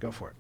Go for it.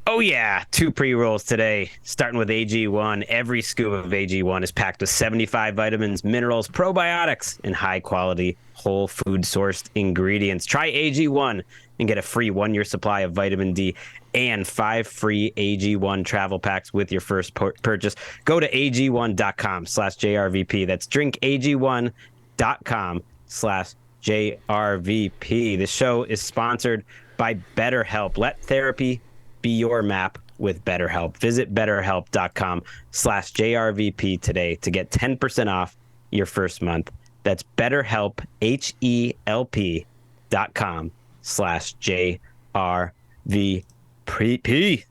Oh, yeah. 2 pre-rolls today, starting with AG1. Every scoop of AG1 is packed with 75 vitamins, minerals, probiotics, and high-quality whole food-sourced ingredients. Try AG1 and get a free 1-year supply of vitamin D and 5 free AG1 travel packs with your first purchase. Go to ag1.com/JRVP. That's drinkag1.com/JRVP. This show is sponsored by BetterHelp. Let therapy be your map with BetterHelp. Visit betterhelp.com/JRVP today to get 10% off your first month. That's BetterHelp, HELP.com/JRVP.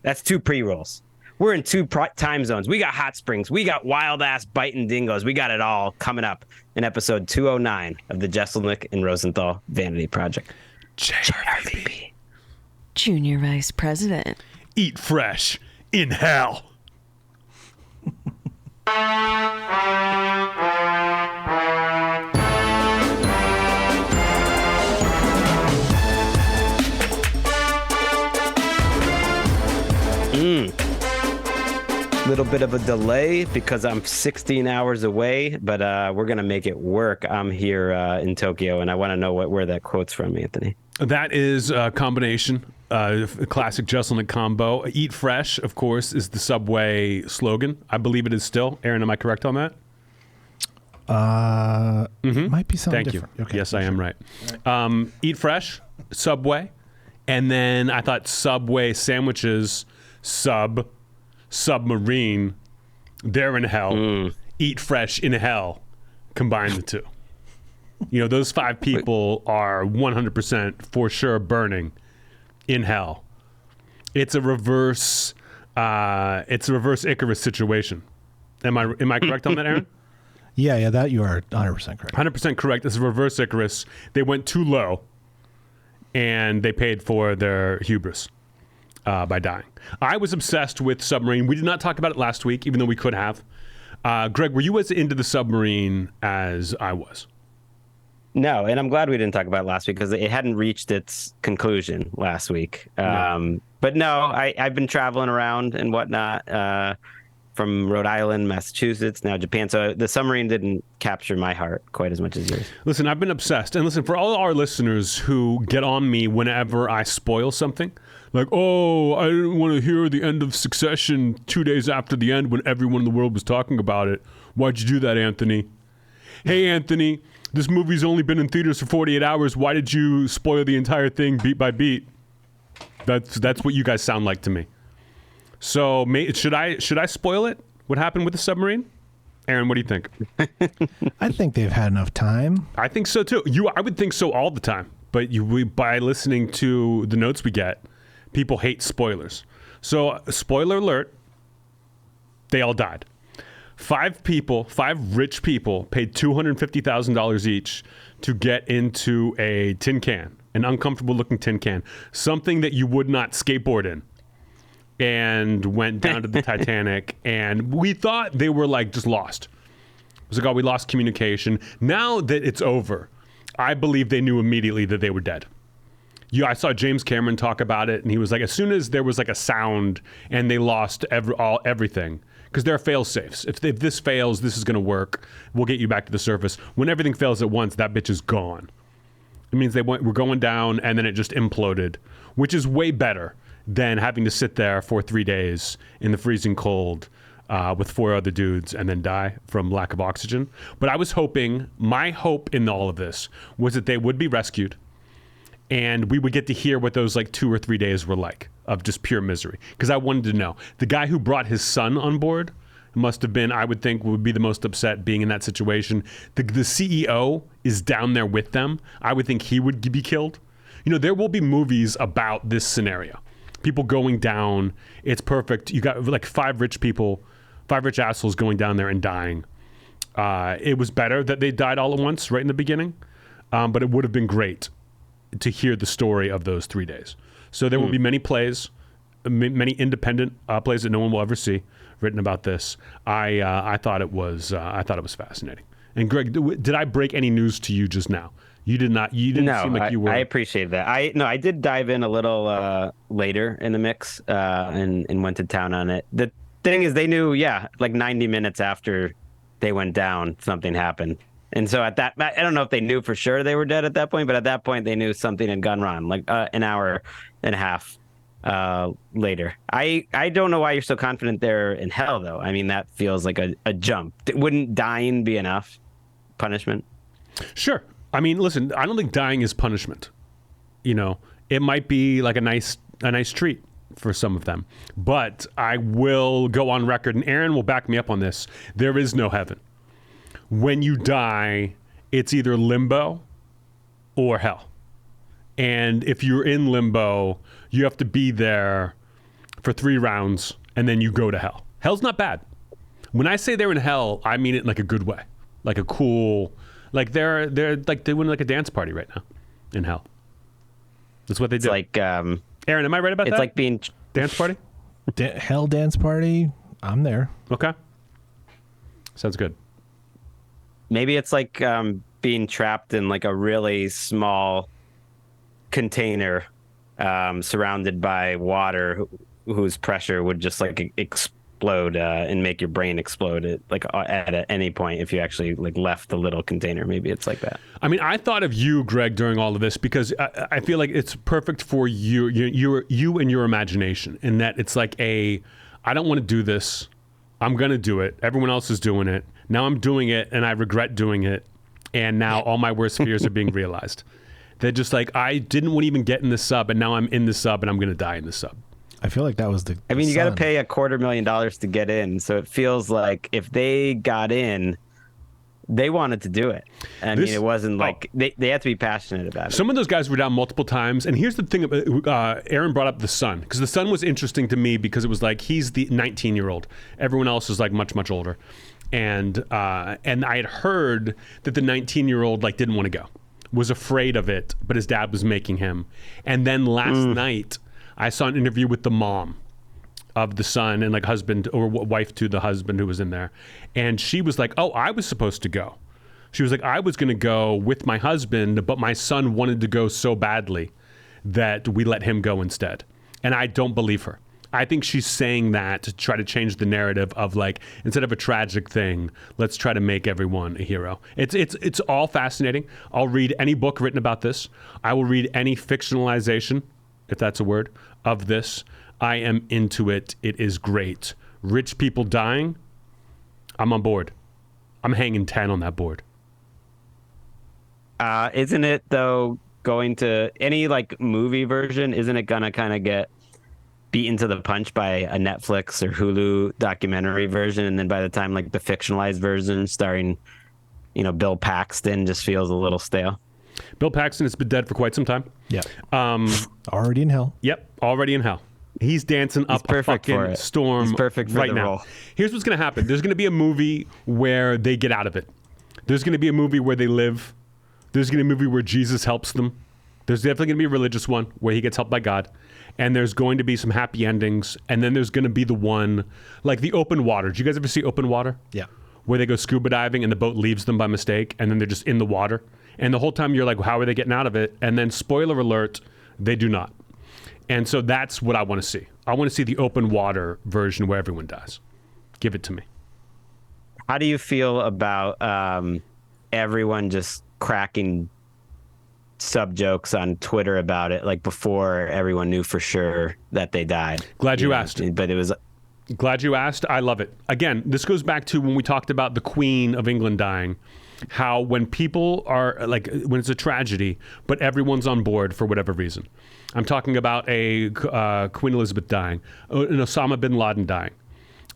That's 2 pre-rolls. We're in 2 time zones. We got hot springs. We got wild-ass biting dingoes. We got it all coming up in episode 209 of the Jeselnik and Rosenthal Vanity Project. JRVP. Junior Vice President. Eat fresh in hell. Little bit of a delay because I'm 16 hours away, but we're going to make it work. I'm here in Tokyo, and I want to know where that quote's from, Anthony. That is a combination, a classic Jeselnik combo. Eat fresh, of course, is the Subway slogan. I believe it is still. Aaron, am I correct on that? Might be something Thank different. you. Okay, Yes, I am right. Eat fresh, Subway. And then I thought Subway sandwiches, submarine, they're in hell. Eat fresh in hell. Combine the two. You know, those 5 people are 100% for sure burning in hell. It's a reverse Icarus situation. Am I correct on that, Aaron? Yeah, that you are 100% correct. 100% correct. It's a reverse Icarus. They went too low, and they paid for their hubris by dying. I was obsessed with Submarine. We did not talk about it last week, even though we could have. Gregg, were you as into the Submarine as I was? No, and I'm glad we didn't talk about it last week because it hadn't reached its conclusion last week. But no, I've been traveling around and whatnot from Rhode Island, Massachusetts, now Japan. So the Submarine didn't capture my heart quite as much as yours. Listen, I've been obsessed. And listen, for all our listeners who get on me whenever I spoil something, like, oh, I didn't want to hear the end of Succession 2 days after the end when everyone in the world was talking about it. Why'd you do that, Anthony? Hey, Anthony, this movie's only been in theaters for 48 hours. Why did you spoil the entire thing beat by beat? That's what you guys sound like to me. So should I spoil it? What happened with the submarine? Aaron, what do you think? I think they've had enough time. I think so too. I would think so all the time. But by listening to the notes we get, people hate spoilers. So spoiler alert, they all died. 5 rich people paid $250,000 each to get into a tin can, an uncomfortable looking tin can, something that you would not skateboard in, and went down to the Titanic. And we thought they were like just lost. It was like, oh, we lost communication. Now that it's over, I believe they knew immediately that they were dead. I saw James Cameron talk about it, and he was like, as soon as there was like a sound and they lost everything, because they're fail-safes. If this fails, this is going to work. We'll get you back to the surface. When everything fails at once, that bitch is gone. It means we're going down, and then it just imploded, which is way better than having to sit there for 3 days in the freezing cold with 4 other dudes and then die from lack of oxygen. But I was hoping, my hope in all of this was that they would be rescued, and we would get to hear what those like 2 or 3 days were like of just pure misery. Because I wanted to know. The guy who brought his son on board must have been, I would think, would be the most upset being in that situation. The CEO is down there with them. I would think he would be killed. You know, there will be movies about this scenario. People going down. It's perfect. You got like 5 rich people, 5 rich assholes going down there and dying. It was better that they died all at once right in the beginning. But it would have been great to hear the story of those 3 days. So there will be many plays, many independent plays that no one will ever see written about this. I thought it was fascinating. And Gregg, did I break any news to you just now? You did not. You didn't seem like you were. I appreciate that. I did dive in a little later in the mix and went to town on it. The thing is, they knew, like 90 minutes after they went down, something happened. And so I don't know if they knew for sure they were dead at that point, but at that point they knew something had gone wrong, like an hour and a half later. I don't know why you're so confident they're in hell, though. I mean, that feels like a jump. Wouldn't dying be enough punishment? Sure. I mean, listen, I don't think dying is punishment. It might be like a nice treat for some of them. But I will go on record, and Aaron will back me up on this. There is no heaven. When you die, it's either limbo or hell. And if you're in limbo, you have to be there for 3 rounds, and then you go to hell. Hell's not bad. When I say they're in hell, I mean it in like a good way, like a cool, like they're like doing like a dance party right now in hell. That's what they do. It's like Aaron, am I right about that? it's like being Dance party? Hell dance party. I'm there. Okay. Sounds good. maybe it's like being trapped in like a really small container surrounded by water whose pressure would just like explode and make your brain explode at any point if you actually like left the little container. Maybe it's like that. I mean, I thought of you, Gregg, during all of this because I feel like it's perfect for you and your imagination, in that it's like I don't want to do this. I'm going to do it. Everyone else is doing it. Now I'm doing it and I regret doing it. And now all my worst fears are being realized. They're just like, I didn't want to even get in the sub, and now I'm in the sub and I'm going to die in the sub. I feel like that was the. I mean, you got to sun. pay $250,000 to get in. So it feels like if they got in, they wanted to do it. I mean, it wasn't like they had to be passionate about it. Some of those guys were down multiple times. And here's the thing. Aaron brought up the son, because the son was interesting to me because it was like, he's the 19-year-old. Everyone else is like much, much older. And I had heard that the 19-year-old like didn't want to go, was afraid of it, but his dad was making him. And then last night, I saw an interview with the mom of the son and like husband or wife to the husband who was in there. And she was like, oh, I was supposed to go. She was like, I was going to go with my husband, but my son wanted to go so badly that we let him go instead. And I don't believe her. I think she's saying that to try to change the narrative of like, instead of a tragic thing, let's try to make everyone a hero. It's all fascinating. I'll read any book written about this. I will read any fictionalization, if that's a word, of this. I am into it. It is great. Rich people dying, I'm on board. I'm hanging 10 on that board. Isn't it though going to any like movie version? Isn't it gonna kind of get beaten to the punch by a Netflix or Hulu documentary version, and then by the time like the fictionalized version starring, Bill Paxton just feels a little stale? Bill Paxton has been dead for quite some time. Yeah. Already in hell. Yep, already in hell. He's dancing up a fucking storm. He's perfect for right the now. role. Here's what's going to happen. There's going to be a movie where they get out of it. There's going to be a movie where they live. There's going to be a movie where Jesus helps them. There's definitely going to be a religious one where he gets helped by God. And there's going to be some happy endings. And then there's going to be the one, like the Open Water. Did you guys ever see Open Water? Yeah. Where they go scuba diving and the boat leaves them by mistake, and then they're just in the water. And the whole time you're like, how are they getting out of it? And then spoiler alert, they do not. And so that's what I want to see. I want to see the Open Water version where everyone dies. Give it to me. How do you feel about everyone just cracking sub jokes on Twitter about it, like before everyone knew for sure that they died? Glad you asked. But it was. Glad you asked. I love it. Again, this goes back to when we talked about the Queen of England dying, how when people are like, when it's a tragedy, but everyone's on board for whatever reason. I'm talking about a Queen Elizabeth dying, an Osama bin Laden dying,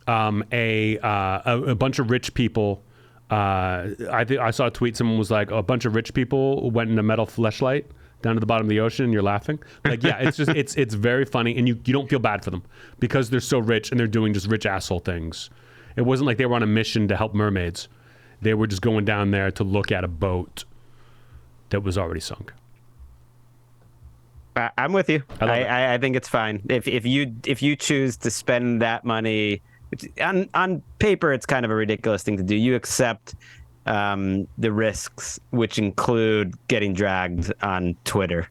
a bunch of rich people. I saw a tweet. Someone was like, a bunch of rich people went in a metal fleshlight down to the bottom of the ocean, and you're laughing. Like, yeah, it's just it's very funny, and you don't feel bad for them because they're so rich and they're doing just rich asshole things. It wasn't like they were on a mission to help mermaids. They were just going down there to look at a boat that was already sunk. I'm with you. I think it's fine if you choose to spend that money on paper. It's kind of a ridiculous thing to do. You accept the risks, which include getting dragged on Twitter.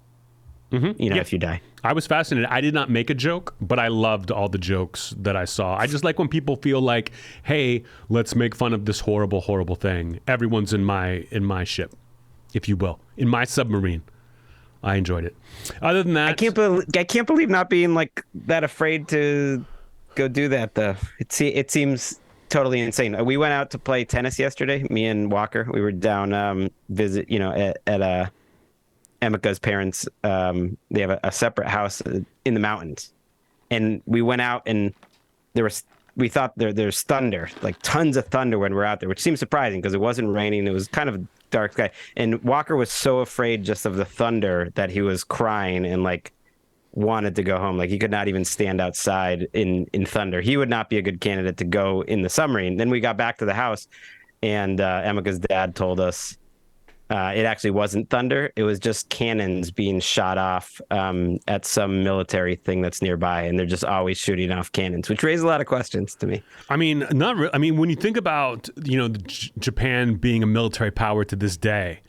If you die. I was fascinated. I did not make a joke, but I loved all the jokes that I saw. I just like when people feel like, hey, let's make fun of this horrible, horrible thing. Everyone's in my ship, if you will, in my submarine. I enjoyed it. Other than that, I can't believe not being like that afraid to go do that though. It seems totally insane. We went out to play tennis yesterday. Me and Walker. We were down visit. At Emika's parents. They have a separate house in the mountains, and we went out and we thought there's thunder, like tons of thunder when we're out there, which seems surprising because it wasn't raining. It was kind of dark sky, and Walker was so afraid just of the thunder that he was crying and like wanted to go home. Like he could not even stand outside in thunder. He would not be a good candidate to go in the submarine. Then we got back to the house, and Emika's dad told us it actually wasn't thunder. It was just cannons being shot off at some military thing that's nearby, and they're just always shooting off cannons, which raised a lot of questions to me. I mean, not really. I mean, when you think about Japan being a military power to this day,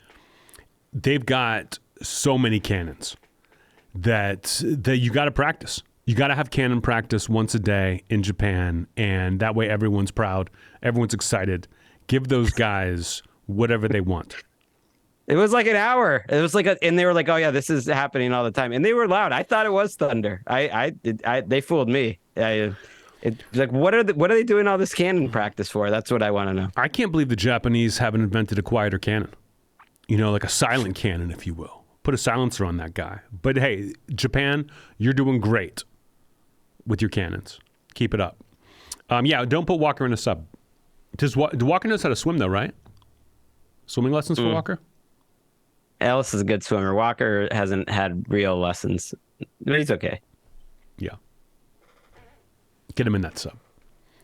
they've got so many cannons that you got to practice. You got to have cannon practice once a day in Japan, and that way everyone's proud, everyone's excited. Give those guys whatever they want. It was like an hour. It was like, and they were like, "Oh yeah, this is happening all the time," and they were loud. I thought it was thunder. They fooled me. It's like, what are they doing all this cannon practice for? That's what I want to know. I can't believe the Japanese haven't invented a quieter cannon. Like a silent cannon, if you will. Put a silencer on that guy. But hey, Japan, you're doing great with your cannons. Keep it up. Don't put Walker in a sub. Do Walker knows how to swim though, right? Swimming lessons for Walker? Ellis is a good swimmer. Walker hasn't had real lessons, but he's okay. Yeah. Get him in that sub.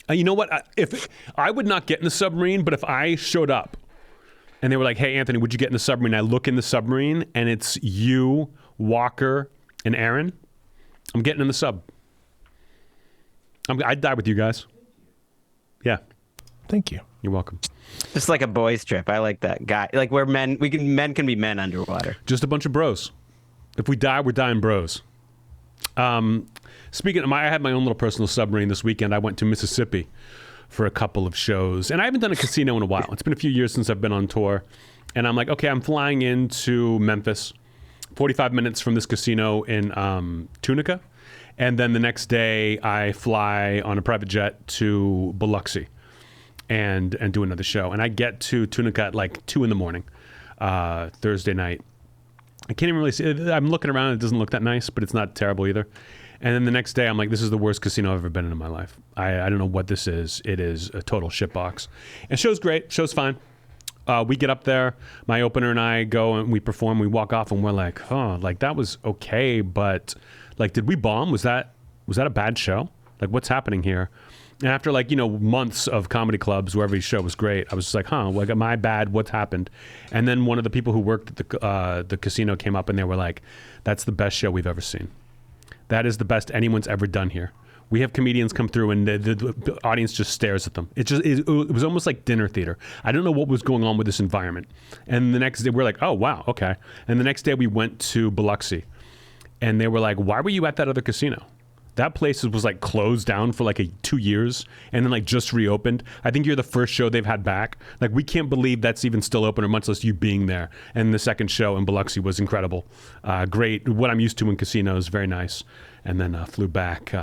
You know what? If I would not get in the submarine, but if I showed up and they were like, "Hey, Anthony, would you get in the submarine?" I look in the submarine and it's you, Walker, and Aaron. I'm getting in the sub. I'd die with you guys. Yeah. Thank you. You're welcome. Just like a boys' trip. I like that guy. Like where men can be men underwater. Just a bunch of bros. If we die, we're dying bros. Speaking of, I had my own little personal submarine this weekend. I went to Mississippi for a couple of shows, and I haven't done a casino in a while. It's been a few years since I've been on tour, and I'm like, okay, I'm flying into Memphis, 45 minutes from this casino in Tunica, and then the next day I fly on a private jet to Biloxi. And do another show. And I get to Tunica at like 2 a.m, Thursday night. I can't even really see it. I'm looking around. It doesn't look that nice, but it's not terrible either. And then the next day, I'm like, this is the worst casino I've ever been in my life. I don't know what this is. It is a total shitbox. And show's great. Show's fine. We get up there. My opener and I go and we perform. We walk off and we're like, like that was okay. But like, did we bomb? Was that a bad show? Like, what's happening here? And after months of comedy clubs where every show was great, I was just like, my bad, what's happened? And then one of the people who worked at the casino came up and they were like, that's the best show we've ever seen. That is the best anyone's ever done here. We have comedians come through and the audience just stares at them. It was almost like dinner theater. I don't know what was going on with this environment. And the next day we're like, oh, wow, okay. And the next day we went to Biloxi and they were like, why were you at that other casino? That place was like closed down for like 2 years and then like just reopened. I think you're the first show they've had back. Like we can't believe that's even still open or much less you being there. And the second show in Biloxi was incredible. Great. What I'm used to in casinos, very nice. And then flew back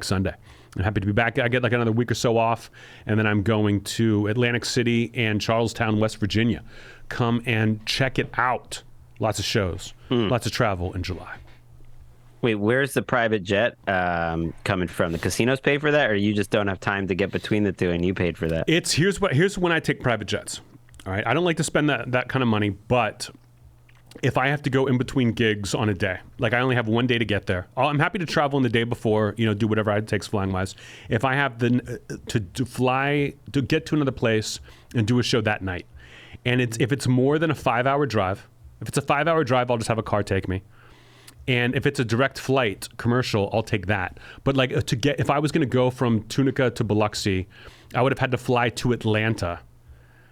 Sunday. I'm happy to be back. I get like another week or so off. And then I'm going to Atlantic City and Charlestown, West Virginia. Come and check it out. Lots of shows, lots of travel in July. Wait, where's the private jet coming from? The casinos pay for that, or you just don't have time to get between the two and you paid for that? Here's when I take private jets. All right, I don't like to spend that kind of money, but if I have to go in between gigs on a day, like I only have one day to get there, I'm happy to travel in the day before, do whatever it takes flying wise. If I have to fly to get to another place and do a show that night, and if it's more than a 5-hour drive, if it's a 5-hour drive, I'll just have a car take me. And if it's a direct flight commercial, I'll take that. But like if I was going to go from Tunica to Biloxi, I would have had to fly to Atlanta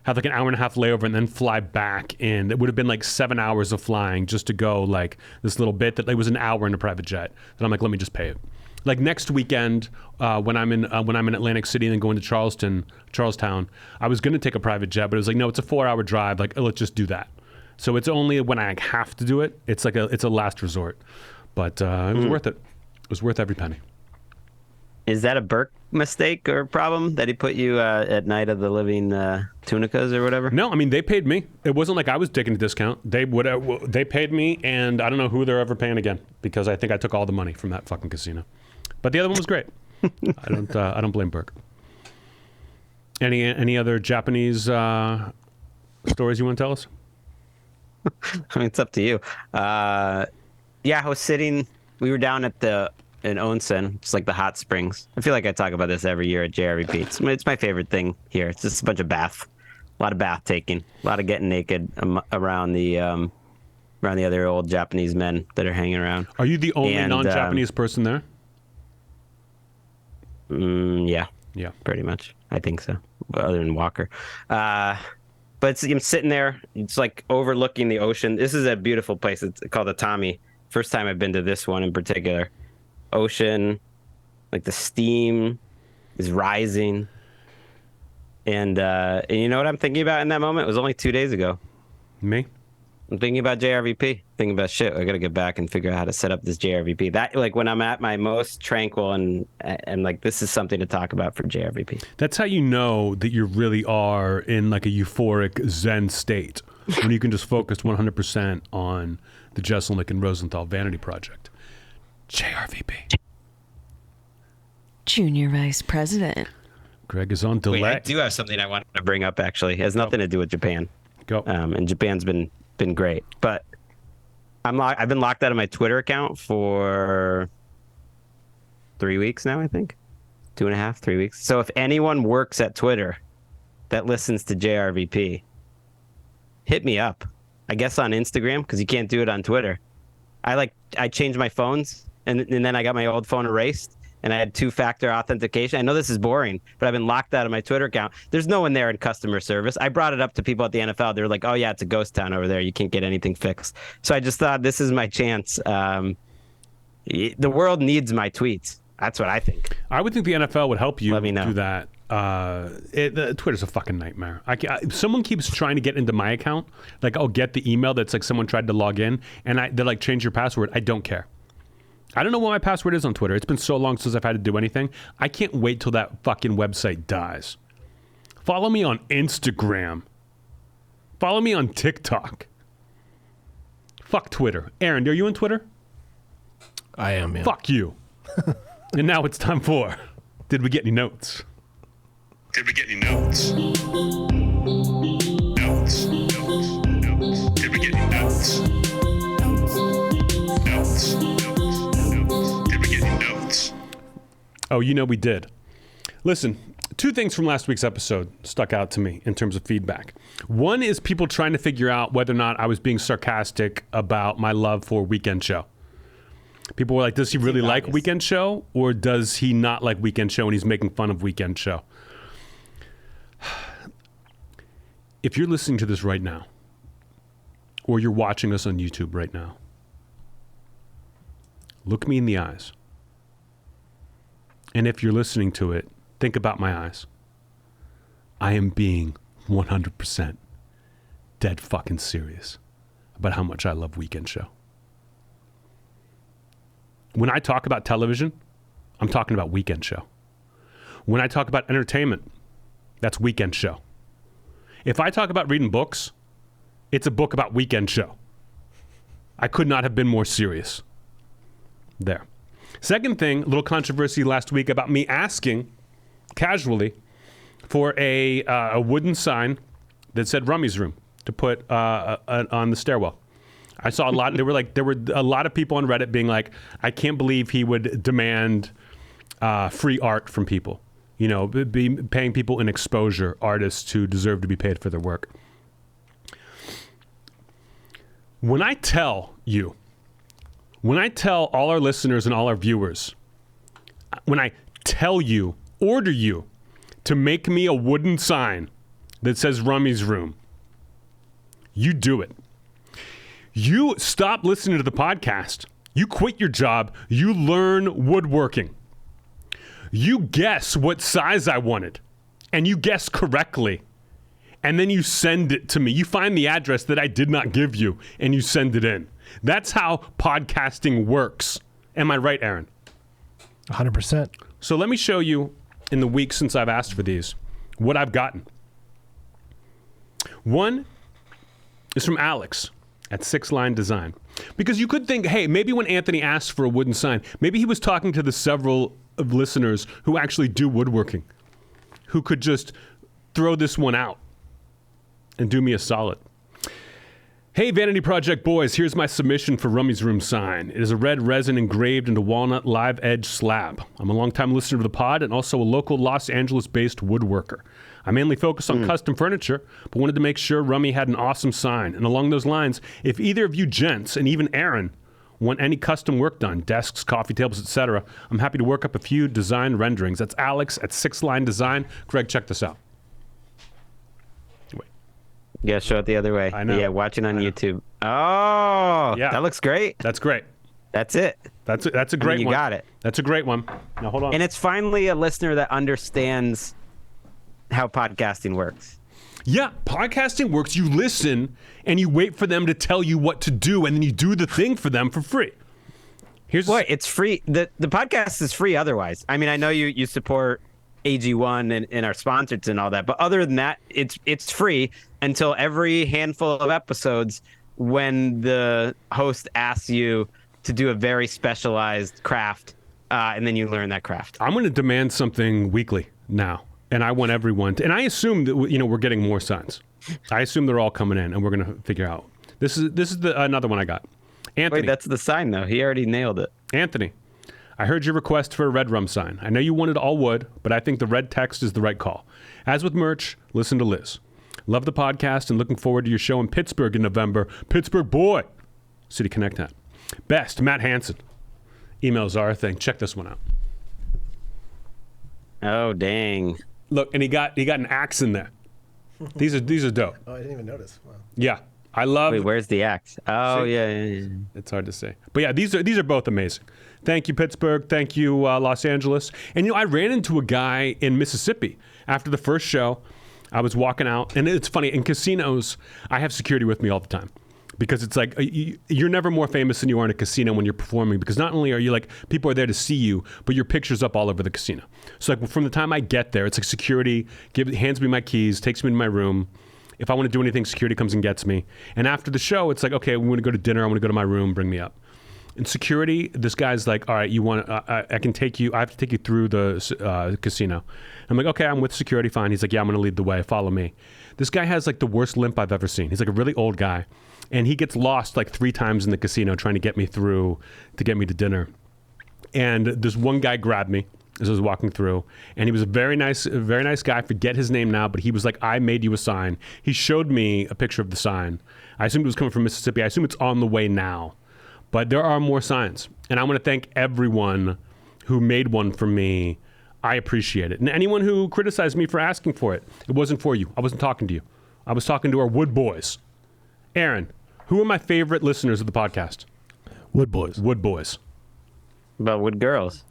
have like an hour and a half layover, and then fly back. And it would have been like 7 hours of flying just to go like this little bit that like, was an hour in a private jet. And I'm like, let me just pay it. Like next weekend, when I'm in Atlantic City and then going to Charlestown, I was going to take a private jet, but it was like, no, it's a 4-hour drive. Like, let's just do that. So it's only when I have to do it. It's like it's a last resort, but it was worth it. It was worth every penny. Is that a Burke mistake or problem that he put you at Night of the Living Tunicas or whatever? No, I mean, they paid me. It wasn't like I was taking a discount. They paid me, and I don't know who they're ever paying again because I think I took all the money from that fucking casino. But the other one was great. I don't blame Burke. Any other Japanese stories you want to tell us? I mean, it's up to you. Yeah, I was sitting. We were down at in Onsen, it's like the hot springs. I feel like I talk about this every year at JRVP. It's my favorite thing here. It's just a bunch of a lot of bath taking, a lot of getting naked around the other old Japanese men that are hanging around. Are you the only non-Japanese person there? Yeah, pretty much. I think so. Other than Walker, but I'm sitting there. It's like overlooking the ocean. This is a beautiful place. It's called Atami. First time I've been to this one in particular. Ocean, like the steam is rising, and you know what I'm thinking about in that moment? It was only 2 days ago. Me? I'm thinking about JRVP. Thinking about shit. I gotta get back and figure out how to set up this JRVP. That like when I'm at my most tranquil and like this is something to talk about for JRVP. That's how you know that you really are in like a euphoric Zen state when you can just focus 100% on the Jeselnik and Rosenthal Vanity project. JRVP. Junior Vice President. Gregg is on delay. Wait, I do have something I wanted to bring up. Actually, it has nothing to do with Japan. Go. And Japan's been great, but I've been locked out of my Twitter account for 3 weeks now. I think 2.5, 3 weeks. So if anyone works at Twitter that listens to JRVP, hit me up. I guess on Instagram because you can't do it on Twitter. I changed my phones. And then I got my old phone erased, and I had 2-factor authentication. I know this is boring, but I've been locked out of my Twitter account. There's no one there in customer service. I brought it up to people at the NFL. They were like, oh, yeah, it's a ghost town over there. You can't get anything fixed. So I just thought this is my chance. The world needs my tweets. That's what I think. I would think the NFL would help you Let me know. do that. Twitter's a fucking nightmare. Someone keeps trying to get into my account. Like, I'll get the email that's like someone tried to log in, and they're like, change your password. I don't care. I don't know what my password is on Twitter. It's been so long since I've had to do anything. I can't wait till that fucking website dies. Follow me on Instagram. Follow me on TikTok. Fuck Twitter. Aaron, are you on Twitter? I am, yeah. Fuck you. And now it's time for Did We Get Any Notes? Did we get any notes? Notes. Did we get any notes? Notes. Did we get any notes? Oh, you know we did. Listen, 2 things from last week's episode stuck out to me in terms of feedback. One is people trying to figure out whether or not I was being sarcastic about my love for Weekend Show. People were like, does he really like Weekend Show, or does he not like Weekend Show and he's making fun of Weekend Show? If you're listening to this right now, or you're watching us on YouTube right now, look me in the eyes. And if you're listening to it, think about my eyes. I am being 100% dead fucking serious about how much I love Weekend Show. When I talk about television, I'm talking about Weekend Show. When I talk about entertainment, that's Weekend Show. If I talk about reading books, it's a book about Weekend Show. I could not have been more serious. There. Second thing, a little controversy last week about me asking casually for a wooden sign that said Rummy's Room to put on the stairwell. I saw a lot. There were a lot of people on Reddit being like, I can't believe he would demand free art from people. You know, be paying people in exposure, artists who deserve to be paid for their work. When I tell all our listeners and all our viewers, when I tell you, order you to make me a wooden sign that says Rummy's Room, you do it. You stop listening to the podcast. You quit your job. You learn woodworking. You guess what size I wanted, and you guess correctly. And then you send it to me. You find the address that I did not give you, and you send it in. That's how podcasting works. Am I right, Aaron? 100%. So let me show you, in the week since I've asked for these, what I've gotten. One is from Alex at Six Line Design. Because you could think, hey, maybe when Anthony asked for a wooden sign, maybe he was talking to the several of listeners who actually do woodworking, who could just throw this one out and do me a solid. Hey, Vanity Project boys, here's my submission for Rummy's Room sign. It is a red resin engraved into walnut live edge slab. I'm a longtime listener to the pod and also a local Los Angeles-based woodworker. I mainly focus on custom furniture, but wanted to make sure Rummy had an awesome sign. And along those lines, if either of you gents, and even Aaron, want any custom work done, desks, coffee tables, etc., I'm happy to work up a few design renderings. That's Alex at Six Line Design. Greg, check this out. Yeah, show it the other way. I know. Yeah, watching on YouTube. Oh, Yeah. that looks great. That's great. That's it. That's a great You one. got it. That's a great one. Now, hold on. And it's finally a listener that understands how podcasting works. Yeah, podcasting works. You listen and you wait for them to tell you what to do, and then you do the thing for them for free. Here's Boy, it's free. The podcast is free otherwise. I mean, I know you support AG1 and our sponsors and all that, but other than that, it's free until every handful of episodes when the host asks you to do a very specialized craft, and then you learn that craft. I'm going to demand something weekly now, and I want everyone to, and I assume that we're getting more signs. I assume they're all coming in, and we're going to figure out. This is another one I got. Anthony. Wait, that's the sign though. He already nailed it. Anthony, I heard your request for a red rum sign. I know you wanted all wood, but I think the red text is the right call. As with merch, listen to Liz. Love the podcast and looking forward to your show in Pittsburgh in November. Pittsburgh boy. City Connect Net. Best, Matt Hansen. Emails are a thing. Check this one out. Oh, dang. Look, and he got an axe in there. These are dope. Oh, I didn't even notice. Wow. Yeah. I love. Wait, where's the axe? Oh, See? yeah. It's hard to say. But yeah, these are both amazing. Thank you, Pittsburgh. Thank you, Los Angeles. And I ran into a guy in Mississippi after the first show. I was walking out, and it's funny, in casinos, I have security with me all the time. Because it's like, you're never more famous than you are in a casino when you're performing. Because not only are you like, people are there to see you, but your picture's up all over the casino. So like from the time I get there, it's like security hands me my keys, takes me to my room. If I want to do anything, security comes and gets me. And after the show, it's like, okay, we want to go to dinner. I want to go to my room, bring me up. In security, this guy's like, all right, you want? I can take you. I have to take you through the casino. I'm like, okay, I'm with security, fine. He's like, yeah, I'm going to lead the way. Follow me. This guy has like the worst limp I've ever seen. He's like a really old guy, and he gets lost like 3 times in the casino trying to get me through to get me to dinner. And this one guy grabbed me as I was walking through, and he was a very nice guy. I forget his name now, but he was like, I made you a sign. He showed me a picture of the sign. I assumed it was coming from Mississippi. I assume it's on the way now. But there are more signs. And I want to thank everyone who made one for me. I appreciate it. And anyone who criticized me for asking for it, it wasn't for you. I wasn't talking to you. I was talking to our Wood Boys. Aaron, who are my favorite listeners of the podcast? Wood Boys. Wood Boys. About Wood Girls.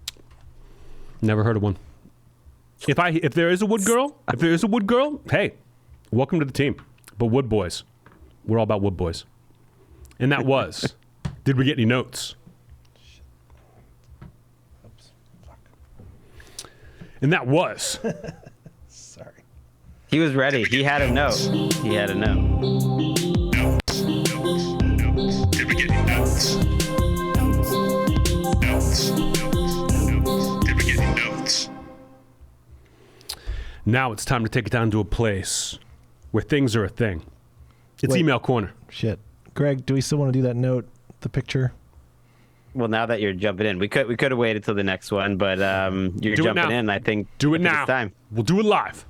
Never heard of one. If there is a Wood Girl, hey, welcome to the team. But Wood Boys. We're all about Wood Boys. And that was... Did we get any notes? Oops. Fuck. And that was. Sorry. He was ready. He had a note. He had a note. Notes. Did we get any notes? Notes. Did we get any notes? Now it's time to take it down to a place where things are a thing. It's Wait. Email Corner. Shit. Greg, do we still want to do that note, the picture? Well, now that you're jumping in, we could have waited till the next one, but you're Do it jumping now. in. I think Do it I think now. It's time. We'll do it live.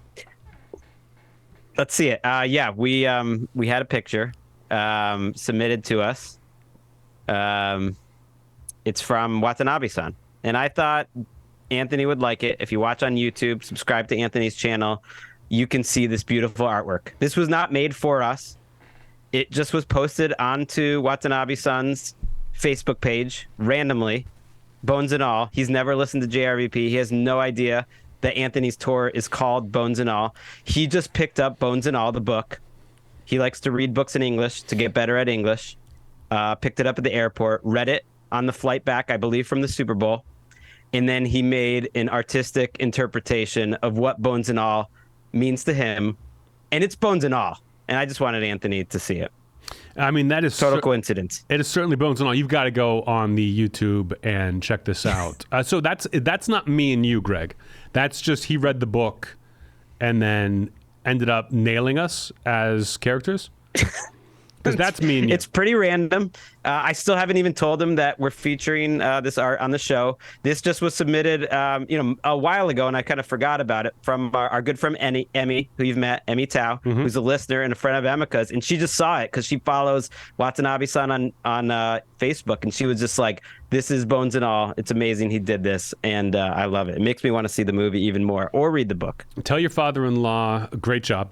Let's see it. Yeah, we had a picture submitted to us. It's from Watanabe-san, and I thought Anthony would like it. If you watch on YouTube, subscribe to Anthony's channel. you can see this beautiful artwork. This was not made for us. It just was posted onto Watanabe-san's Facebook page randomly, bones and all. He's never listened to JRVP. He has no idea that Anthony's tour is called Bones and All. He just picked up Bones and All, the book. He likes to read books in English to get better at English. Picked it up at the airport, read it on the flight back, I believe, from the Super Bowl. And then he made an artistic interpretation of what Bones and All means to him. And it's Bones and All. And I just wanted Anthony to see it. I mean, that is Total coincidence. It is certainly Bones and All. You've got to go on the YouTube and check this out. So that's not me and you, Greg. That's just he read the book and then ended up nailing us as characters. Because that's me and you. It's pretty random. I still haven't even told him that we're featuring this art on the show. This just was submitted, a while ago, and I kind of forgot about it from our good friend Emmy, who you've met, Emmy Tao, who's a listener and a friend of Emika's, and she just saw it because she follows Watanabe-san on Facebook, and she was just like, "This is Bones and All. It's amazing he did this," and I love it. It makes me want to see the movie even more or read the book. Tell your father-in-law, great job,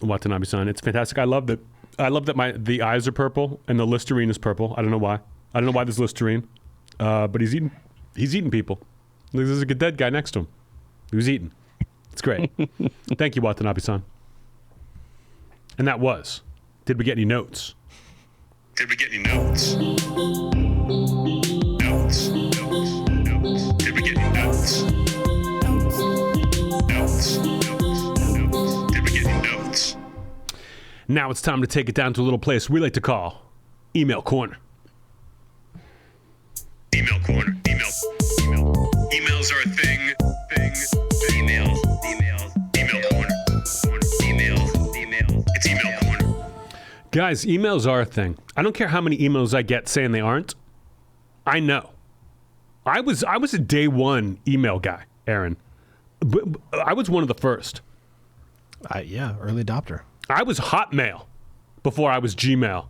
Watanabe-san. It's fantastic. I loved it. I love that the eyes are purple and the Listerine is purple. I don't know why. I don't know why there's Listerine, but he's eating people. There's a dead guy next to him. He was eating. It's great. Thank you, Watanabe-san. And that was. Did we get any notes? Did we get any notes? Notes. Did we get any notes? Notes. Did we get any notes? Now it's time to take it down to a little place we like to call Email Corner. Email corner. Email. Emails are a thing. Email corner. Email. It's email corner. Guys, emails are a thing. I don't care how many emails I get saying they aren't. I know. I was a day one email guy, Aaron. I was one of the first. Early adopter. I was Hotmail before I was Gmail,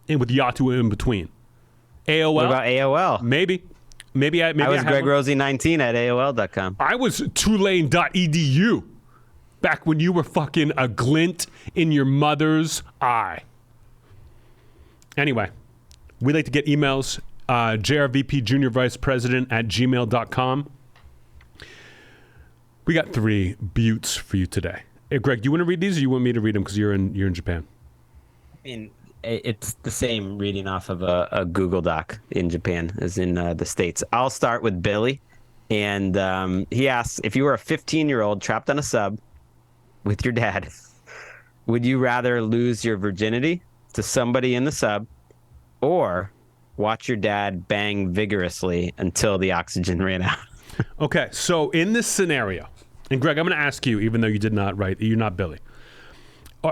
and with Yahoo in between. AOL. What about AOL? Maybe I was Gregg Rosie 19 at AOL.com. I was Tulane.edu back when you were fucking a glint in your mother's eye. Anyway, we like to get emails. JRVP Junior Vice President at gmail.com. We got 3 buttes for you today. Hey, Greg, do you want to read these, or you want me to read them because you're in Japan? I mean, it's the same reading off of a Google Doc in Japan as in the States. I'll start with Billy, and he asks, if you were a 15-year-old trapped on a sub with your dad, would you rather lose your virginity to somebody in the sub or watch your dad bang vigorously until the oxygen ran out? Okay, so in this scenario, and Greg, I'm going to ask you, even though you did not write, you're not Billy.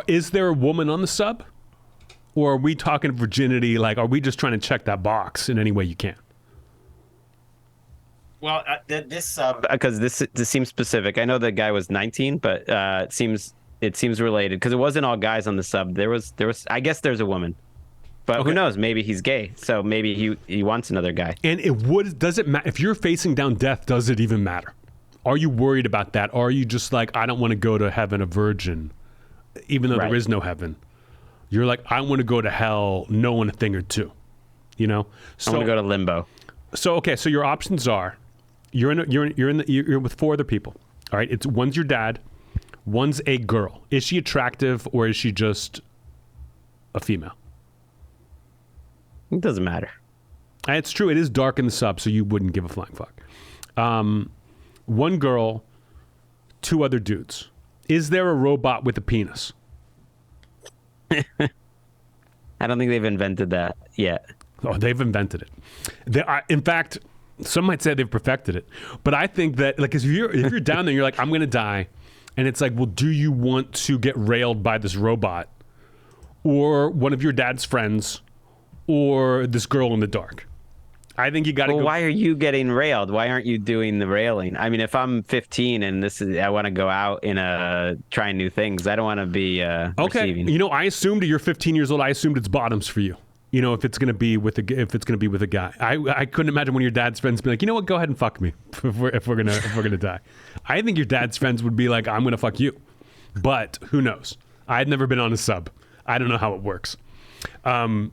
Is there a woman on the sub? Or are we talking virginity? Like, are we just trying to check that box in any way you can? Well, this sub, because this seems specific. I know the guy was 19, but it seems related because it wasn't all guys on the sub. There was. I guess there's a woman, but Okay. Who knows? Maybe he's gay, so maybe he wants another guy. And does it matter if you're facing down death? Does it even matter? Are you worried about that? Or are you just like, I don't want to go to heaven a virgin, even though there is no heaven? You're like, I want to go to hell knowing a thing or two, you know? So, I want to go to limbo. So okay, so your options are, you're with 4 other people. All right, one's your dad, one's a girl. Is she attractive or is she just a female? It doesn't matter. It's true. It is dark in the sub, so you wouldn't give a flying fuck. One girl, 2 other dudes. Is there a robot with a penis? I don't think they've invented that yet. Oh, they've invented it. In fact, some might say they've perfected it. But I think that, like, if you're down there, you're like, I'm going to die. And it's like, well, do you want to get railed by this robot? Or one of your dad's friends? Or this girl in the dark? I think you got to go. Why are you getting railed? Why aren't you doing the railing? I mean, if I'm 15 and I want to go out and try new things, I don't want to be receiving. You know, I assumed you're 15 years old. I assumed it's bottoms for you. You know, if it's gonna be with a guy. I couldn't imagine one of your dad's friends be like, you know what, go ahead and fuck me if we're gonna die. I think your dad's friends would be like, I'm gonna fuck you. But who knows? I had never been on a sub. I don't know how it works. And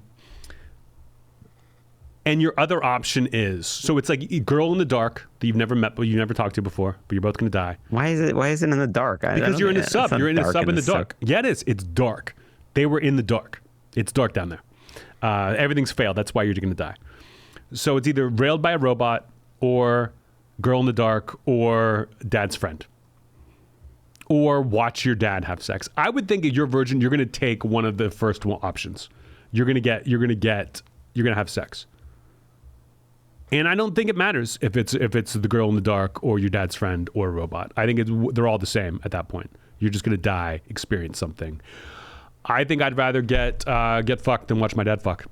your other option is, so it's like a girl in the dark that you've never met, but you never talked to before, but you're both going to die. Why is it in the dark? Because you're in a sub. You're in a sub in the dark. Yeah, it is. It's dark. They were in the dark. It's dark down there. Everything's failed. That's why you're going to die. So it's either railed by a robot or girl in the dark or dad's friend. Or watch your dad have sex. I would think at your version, you're going to take one of the first options. You're going to have sex. And I don't think it matters if it's the girl in the dark or your dad's friend or a robot. I think they're all the same at that point. You're just going to die, experience something. I think I'd rather get fucked than watch my dad fuck.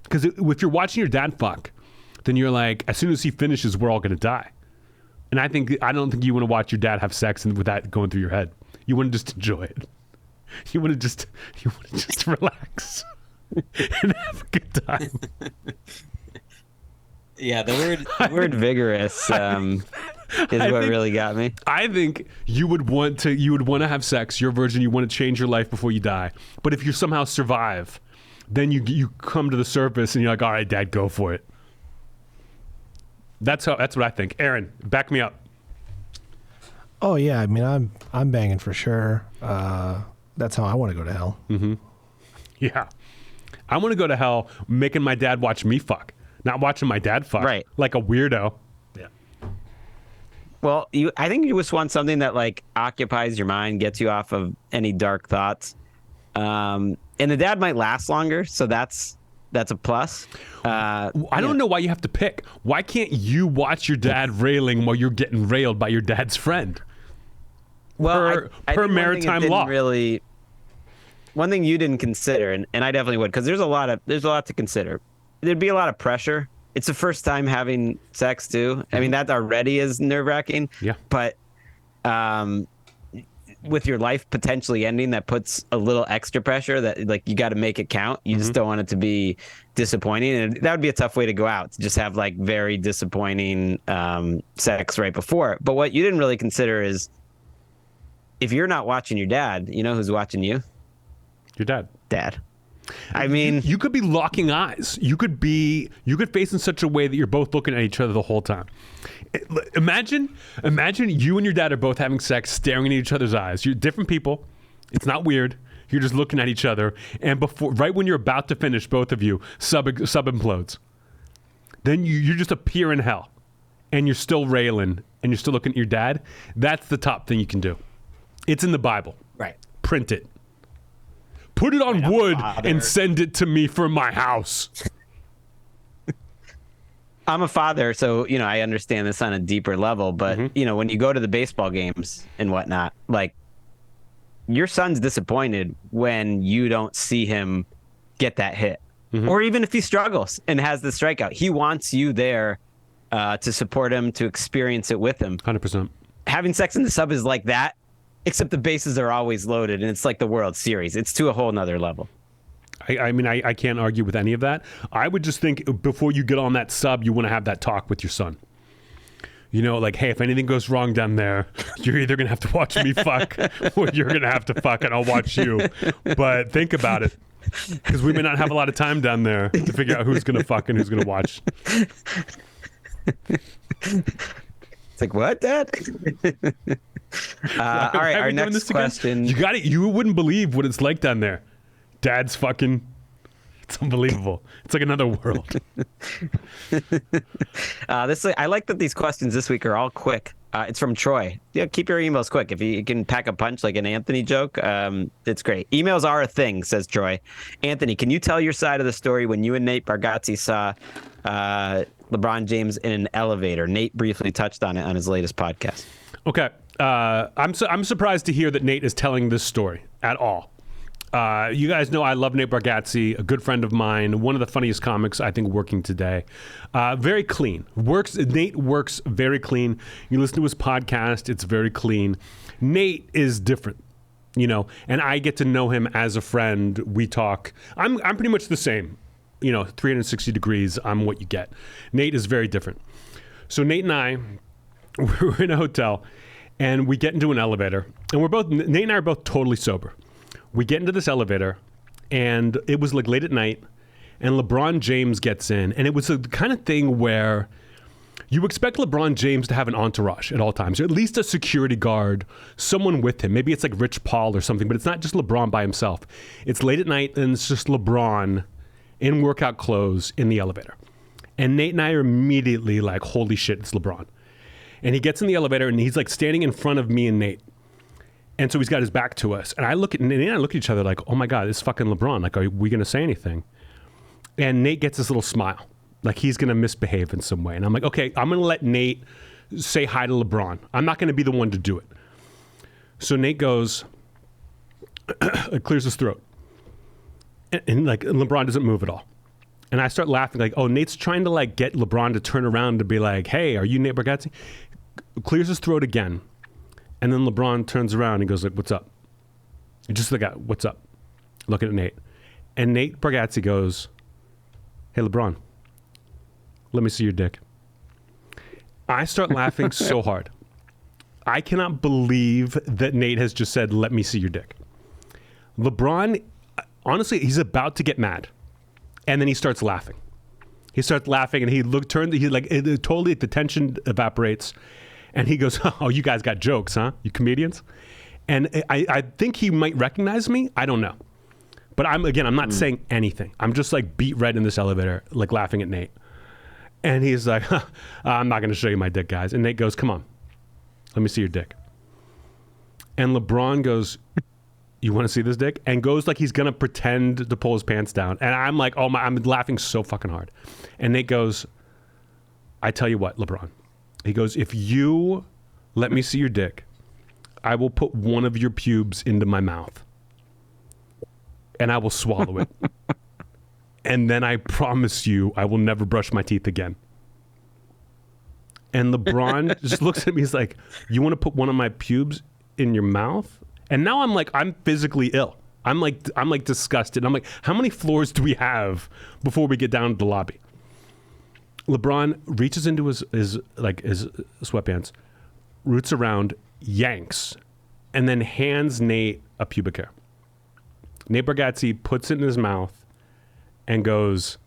Because if you're watching your dad fuck, then you're like, as soon as he finishes, we're all going to die. And I don't think you want to watch your dad have sex and with that going through your head. You want to just enjoy it. You want to just relax and have a good time. Yeah, the word vigorous is what really got me. I think you would want to have sex, your version, you want to change your life before you die. But if you somehow survive, then you come to the surface and you're like, all right, Dad, go for it. That's what I think. Aaron, back me up. Oh yeah, I mean I'm banging for sure. That's how I want to go to hell. Mm-hmm. Yeah, I want to go to hell making my dad watch me fuck, not watching my dad fuck. Right, like a weirdo. Yeah. Well, I think you just want something that like occupies your mind, gets you off of any dark thoughts. And the dad might last longer, so that's a plus. I don't know why you have to pick. Why can't you watch your dad railing while you're getting railed by your dad's friend? Well, per maritime law. One thing you didn't consider, and I definitely would, because there's a lot to consider. There'd be a lot of pressure. It's the first time having sex too. I mean, that already is nerve-wracking. Yeah. But with your life potentially ending, that puts a little extra pressure that like you got to make it count. You just don't want it to be disappointing, and that would be a tough way to go out, to just have like very disappointing sex right before. But what you didn't really consider is, if you're not watching your dad, you know who's watching you? Your dad. Dad. I mean, you could be locking eyes. You could face in such a way that you're both looking at each other the whole time. Imagine you and your dad are both having sex, staring in each other's eyes. You're different people. It's not weird. You're just looking at each other, and right when you're about to finish, both of you sub implodes. Then you just appear in hell, and you're still railing, and you're still looking at your dad. That's the top thing you can do. It's in the Bible. right. Print it. Put it on wood and send it to me for my house. I'm a father, so I understand this on a deeper level. But when you go to the baseball games and whatnot, like, your son's disappointed when you don't see him get that hit, or even if he struggles and has the strikeout. He wants you there to support him, to experience it with him. 100%. Having sex in the sub is like that, except the bases are always loaded, and it's like the World Series. It's to a whole nother level. I mean, I can't argue with any of that. I would just think before you get on that sub, you want to have that talk with your son. Like, hey, if anything goes wrong down there, you're either going to have to watch me fuck or you're going to have to fuck and I'll watch you. But think about it, because we may not have a lot of time down there to figure out who's going to fuck and who's going to watch. It's like, what, Dad? All right, our next question. You got it. You wouldn't believe what it's like down there. Dad's fucking. It's unbelievable. It's like another world. I like that these questions this week are all quick. It's from Troy. Yeah, keep your emails quick. If you can pack a punch like an Anthony joke, it's great. Emails are a thing, says Troy. Anthony, can you tell your side of the story when you and Nate Bargatze saw LeBron James in an elevator? Nate briefly touched on it on his latest podcast. Okay. I'm surprised to hear that Nate is telling this story at all. You guys know I love Nate Bargatze, a good friend of mine, one of the funniest comics I think working today. Very clean. Nate works very clean. You listen to his podcast, it's very clean. Nate is different, and I get to know him as a friend. We talk. I'm pretty much the same, 360 degrees. I'm what you get. Nate is very different. So Nate and I, we were in a hotel, And we get into an elevator, and Nate and I are both totally sober. We get into this elevator, and it was like late at night, and LeBron James gets in, and it was the kind of thing where you expect LeBron James to have an entourage at all times, or at least a security guard, someone with him. Maybe it's like Rich Paul or something, but it's not just LeBron by himself. It's late at night, and it's just LeBron in workout clothes in the elevator. And Nate and I are immediately like, holy shit, it's LeBron. And he gets in the elevator, and he's like standing in front of me and Nate. And so he's got his back to us. And Nate and I look at each other like, oh my God, this is fucking LeBron. Like, are we going to say anything? And Nate gets this little smile. Like he's going to misbehave in some way. And I'm like, okay, I'm going to let Nate say hi to LeBron. I'm not going to be the one to do it. So Nate goes, clears his throat. And like LeBron doesn't move at all. And I start laughing like, oh, Nate's trying to like get LeBron to turn around to be like, hey, are you Nate Bargatze? Clears his throat again. And then LeBron turns around and he goes like, what's up? Just like, what's up? Looking at Nate. And Nate Bargatze goes, hey, LeBron, let me see your dick. I start laughing so hard. I cannot believe that Nate has just said, let me see your dick. LeBron, honestly, he's about to get mad. And then he starts laughing. He starts laughing and totally the tension evaporates. And he goes, oh, you guys got jokes, huh? You comedians? And I think he might recognize me. I don't know. But I'm not saying anything. I'm just like beat red in this elevator, like laughing at Nate. And he's like, I'm not going to show you my dick, guys. And Nate goes, come on, let me see your dick. And LeBron goes, you want to see this dick? And goes like he's going to pretend to pull his pants down. And I'm like, oh my, I'm laughing so fucking hard. And Nate goes, I tell you what, LeBron. He goes, if you let me see your dick, I will put one of your pubes into my mouth. And I will swallow it. And then I promise you, I will never brush my teeth again. And LeBron just looks at me. He's like, you want to put one of my pubes in your mouth? And now I'm like, I'm physically ill. I'm like disgusted. I'm like, how many floors do we have before we get down to the lobby? LeBron reaches into his sweatpants, roots around, yanks, and then hands Nate a pubic hair. Nate Bargatze puts it in his mouth and goes,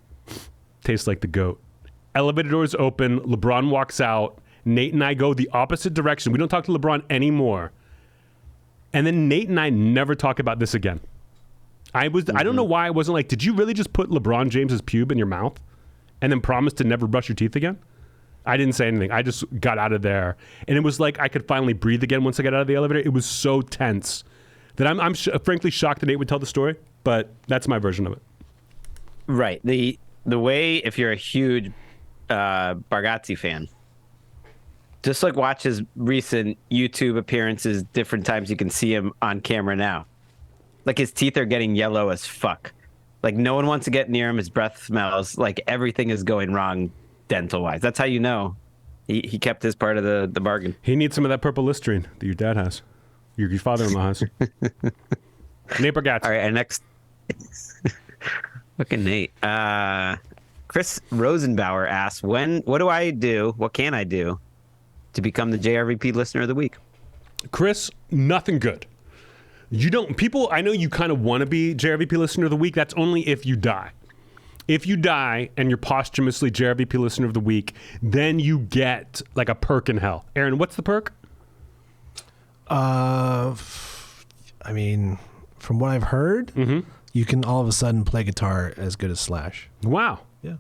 tastes like the goat. Elevator doors open. LeBron walks out. Nate and I go the opposite direction. We don't talk to LeBron anymore. And then Nate and I never talk about this again. I don't know why I wasn't like, did you really just put LeBron James's pube in your mouth and then promise to never brush your teeth again? I didn't say anything. I just got out of there. And it was like I could finally breathe again once I got out of the elevator. It was so tense that I'm frankly shocked that Nate would tell the story, but that's my version of it. Right. The way, if you're a huge Bargatze fan, just like watch his recent YouTube appearances, different times you can see him on camera now. Like his teeth are getting yellow as fuck. Like no one wants to get near him. His breath smells. Like everything is going wrong dental wise. That's how you know he kept his part of the bargain. He needs some of that purple Listerine that your dad has. Your father-in-law has. Nate Bargatze. All right, and next. Fucking Nate. Chris Rosenbauer asks, what can I do to become the JRVP listener of the week? Chris, nothing good. I know you kind of want to be JRVP listener of the week. That's only if you die. If you die and you're posthumously JRVP listener of the week, then you get like a perk in hell. Aaron, what's the perk? I mean, from what I've heard, you can all of a sudden play guitar as good as Slash. Wow. Yeah.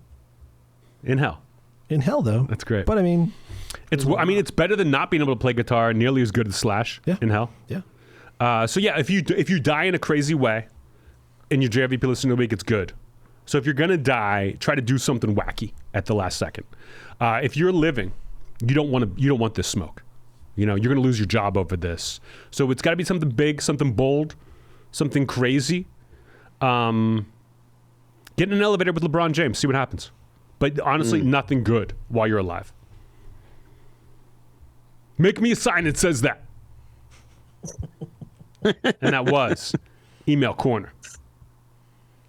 In hell. In hell, though. That's great. But I mean, it's better than not being able to play guitar nearly as good as Slash. Yeah. In hell. Yeah. So yeah, if you die in a crazy way, and your JRVP listener of the week, it's good. So if you're gonna die, try to do something wacky at the last second. If you're living, you don't want this smoke. You know, you're gonna lose your job over this. So it's got to be something big, something bold, something crazy. Get in an elevator with LeBron James, see what happens. But honestly, nothing good while you're alive. Make me a sign that says that. And that was Email Corner.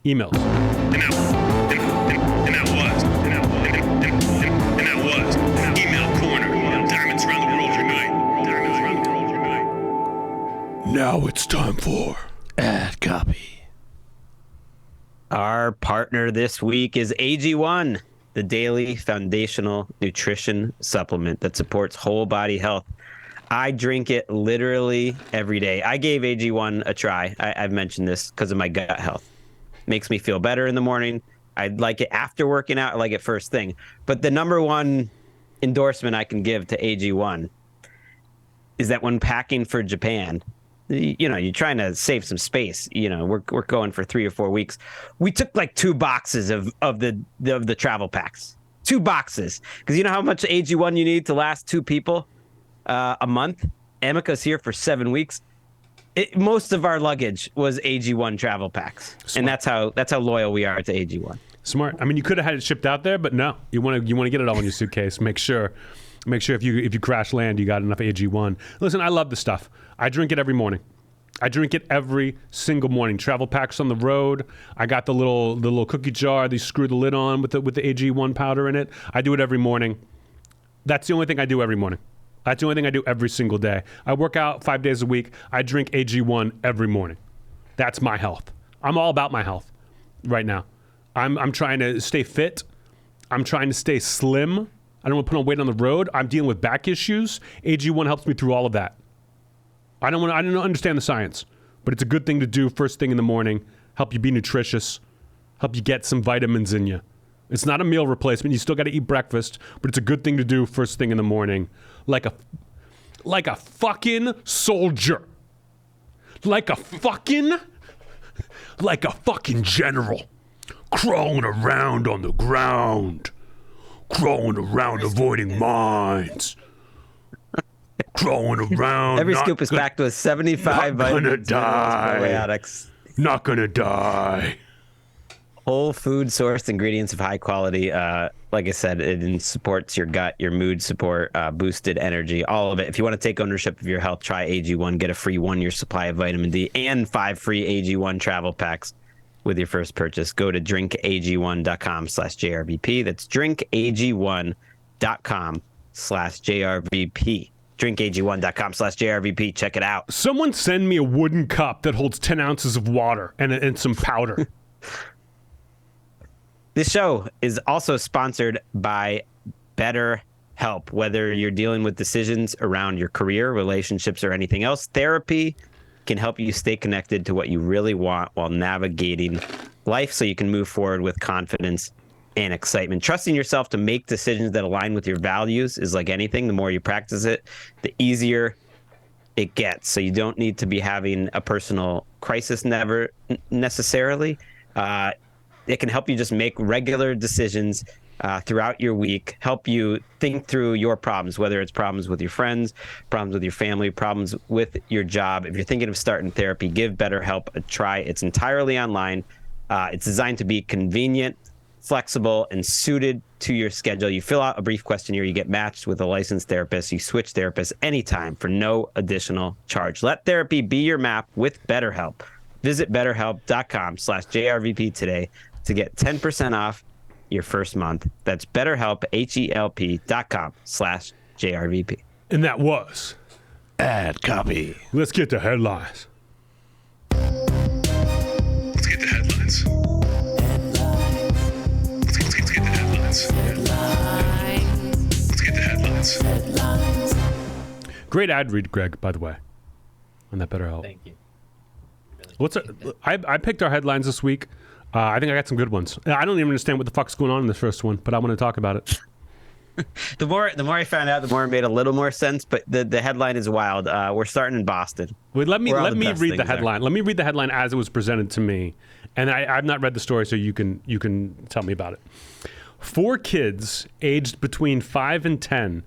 Emails. And that was Email Corner. Diamonds around the world unite. Now it's time for Ad copy. Our partner this week is AG1, the daily foundational nutrition supplement that supports whole body health. I drink it literally every day. I gave AG1 a try. I've mentioned this because of my gut health. Makes me feel better in the morning. I like it after working out. I like it first thing. But the number one endorsement I can give to AG1 is that when packing for Japan, you're trying to save some space. We're going for 3 or 4 weeks. We took like 2 boxes of the travel packs. 2 boxes. Because you know how much AG1 you need to last 2 people a month? Emika's here for 7 weeks. Most of our luggage was AG1 travel packs. Smart. And that's how loyal we are to AG1. Smart. I mean, you could have had it shipped out there, but no. You want to get it all in your suitcase. Make sure if you crash land, you got enough AG1. Listen, I love this stuff. I drink it every morning. I drink it every single morning. Travel packs on the road. I got the little cookie jar. They screw the lid on with the AG1 powder in it. I do it every morning. That's the only thing I do every morning. That's the only thing I do every single day. I work out 5 days a week. I drink AG1 every morning. That's my health. I'm all about my health right now. I'm trying to stay fit. I'm trying to stay slim. I don't want to put on weight on the road. I'm dealing with back issues. AG1 helps me through all of that. I don't understand the science, but it's a good thing to do first thing in the morning. Help you be nutritious. Help you get some vitamins in you. It's not a meal replacement. You still got to eat breakfast, but it's a good thing to do first thing in the morning. Like a fucking soldier. Like a fucking general. Crawling around on the ground. Crawling around avoiding mines. Crawling around. Every scoop is packed with 75 vitamins, probiotics. Not gonna die. Whole food sourced ingredients of high quality. Like I said, it supports your gut, your mood support, boosted energy, all of it. If you want to take ownership of your health, try AG1. Get a free 1-year supply of vitamin D and 5 free AG1 travel packs with your first purchase. Go to drinkag1.com/JRVP. That's drinkag1.com/JRVP. drinkag1.com/JRVP. Check it out. Someone send me a wooden cup that holds 10 ounces of water and some powder. This show is also sponsored by BetterHelp. Whether you're dealing with decisions around your career, relationships, or anything else, therapy can help you stay connected to what you really want while navigating life so you can move forward with confidence and excitement. Trusting yourself to make decisions that align with your values is like anything. The more you practice it, the easier it gets. So you don't need to be having a personal crisis necessarily. It can help you just make regular decisions throughout your week, help you think through your problems, whether it's problems with your friends, problems with your family, problems with your job. If you're thinking of starting therapy, give BetterHelp a try. It's entirely online. It's designed to be convenient, flexible, and suited to your schedule. You fill out a brief questionnaire, you get matched with a licensed therapist, you switch therapists anytime for no additional charge. Let therapy be your map with BetterHelp. Visit betterhelp.com/JRVP today to get 10% off your first month. That's BetterHelp, HELP.com/JRVP. And that was Ad copy. Let's get the headlines. Let's get the headlines. Let's get the headlines. Let's get the headlines. Great ad read, Gregg, by the way, on that BetterHelp. Thank you. I picked our headlines this week. I think I got some good ones. I don't even understand what the fuck's going on in this first one, but I want to talk about it. The more I found out, the more it made a little more sense. But the headline is wild. We're starting in Boston. Wait, let me read the things headline. are. Let me read the headline as it was presented to me, and I've not read the story, so you can tell me about it. 4 kids aged between 5 and 10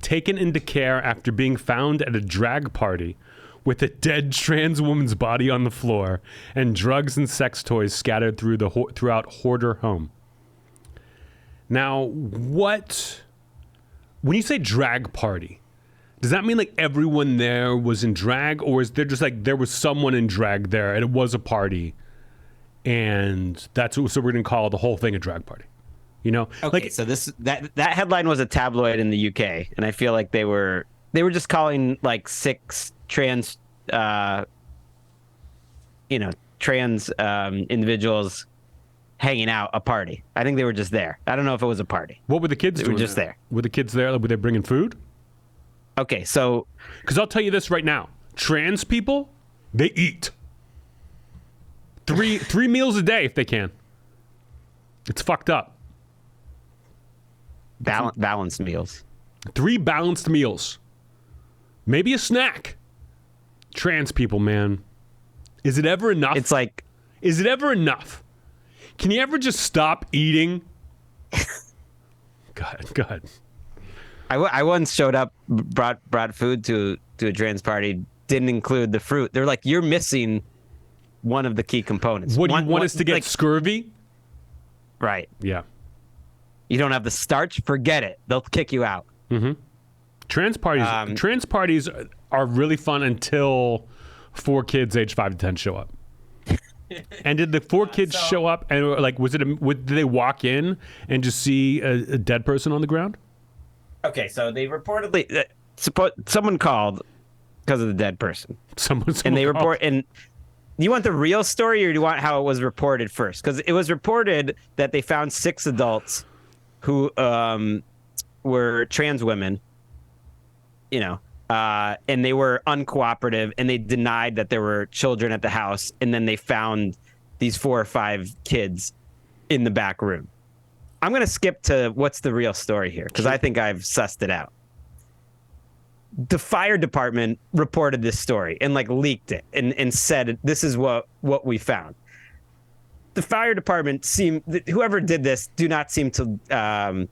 taken into care after being found at a drag party with a dead trans woman's body on the floor and drugs and sex toys scattered throughout Hoarder home. Now, when you say drag party, does that mean like everyone there was in drag, or is there just like there was someone in drag there and it was a party, and so we're gonna call the whole thing a drag party? You know, Okay, so that headline was a tabloid in the UK, and I feel like they were just calling like 6 trans trans individuals hanging out a party. I think they were just there. I don't know if it was a party. What were the kids doing? Were just there. Were the kids there? Were they bringing food? Okay, so Because I'll tell you this right now: trans people, they eat three meals a day if they can. It's fucked up. balanced meals. 3 balanced meals, maybe a snack. Trans people, man, is it ever enough? It's like, Is it ever enough? Can you ever just stop eating? Go ahead. I once showed up, brought food to a trans party, didn't include the fruit. They're like, you're missing one of the key components. What do you want us to get, scurvy? Right. Yeah. You don't have the starch, forget it. They'll kick you out. Trans parties are really fun until 4 kids age 5 to 10 show up. And did the 4 kids show up and like did they walk in and just see a dead person on the ground? Okay, so they reportedly someone called because of the dead person. Someone And they called. report and do you want the real story or do you want how it was reported first? Because it was reported that they found 6 adults who were trans women, and they were uncooperative and they denied that there were children at the house. And then they found these 4 or 5 kids in the back room. I'm going to skip to what's the real story here because I think I've sussed it out. The fire department reported this story and like leaked it and said, this is what we found. The fire department whoever did this do not seem to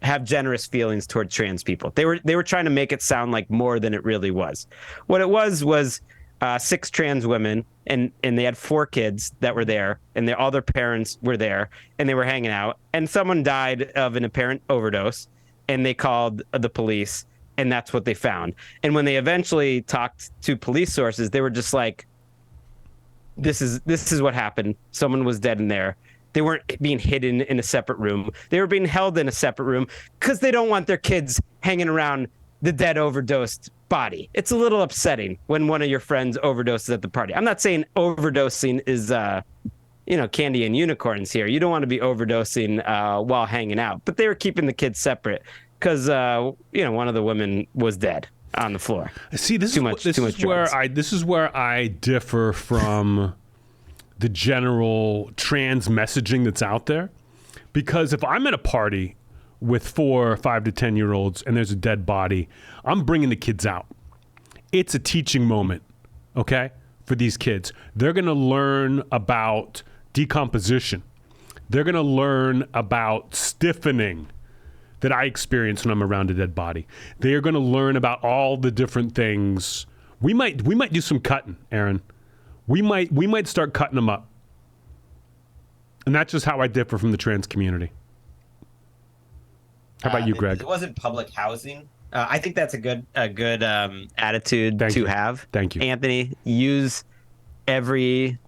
have generous feelings toward trans people. They were trying to make it sound like more than it really was. What it was 6 trans women and they had 4 kids that were there and all their parents were there and they were hanging out and someone died of an apparent overdose and they called the police and that's what they found. And when they eventually talked to police sources, they were just like, this is what happened. Someone was dead in there. They weren't being hidden in a separate room. They were being held in a separate room because they don't want their kids hanging around the dead overdosed body. It's a little upsetting when one of your friends overdoses at the party. I'm not saying overdosing is, candy and unicorns here. You don't want to be overdosing while hanging out. But they were keeping the kids separate because, one of the women was dead on the floor. See, this is where I differ from the general trans messaging that's out there. Because if I'm at a party with 4, 5 to 10 year olds and there's a dead body, I'm bringing the kids out. It's a teaching moment, okay, for these kids. They're going to learn about decomposition. They're going to learn about stiffening that I experience when I'm around a dead body. They are going to learn about all the different things. We might do some cutting, Aaron. We might start cutting them up. And that's just how I differ from the trans community. How about you, Gregg? It wasn't public housing. I think that's a good attitude Thank to you. have. Thank you. Anthony. Use every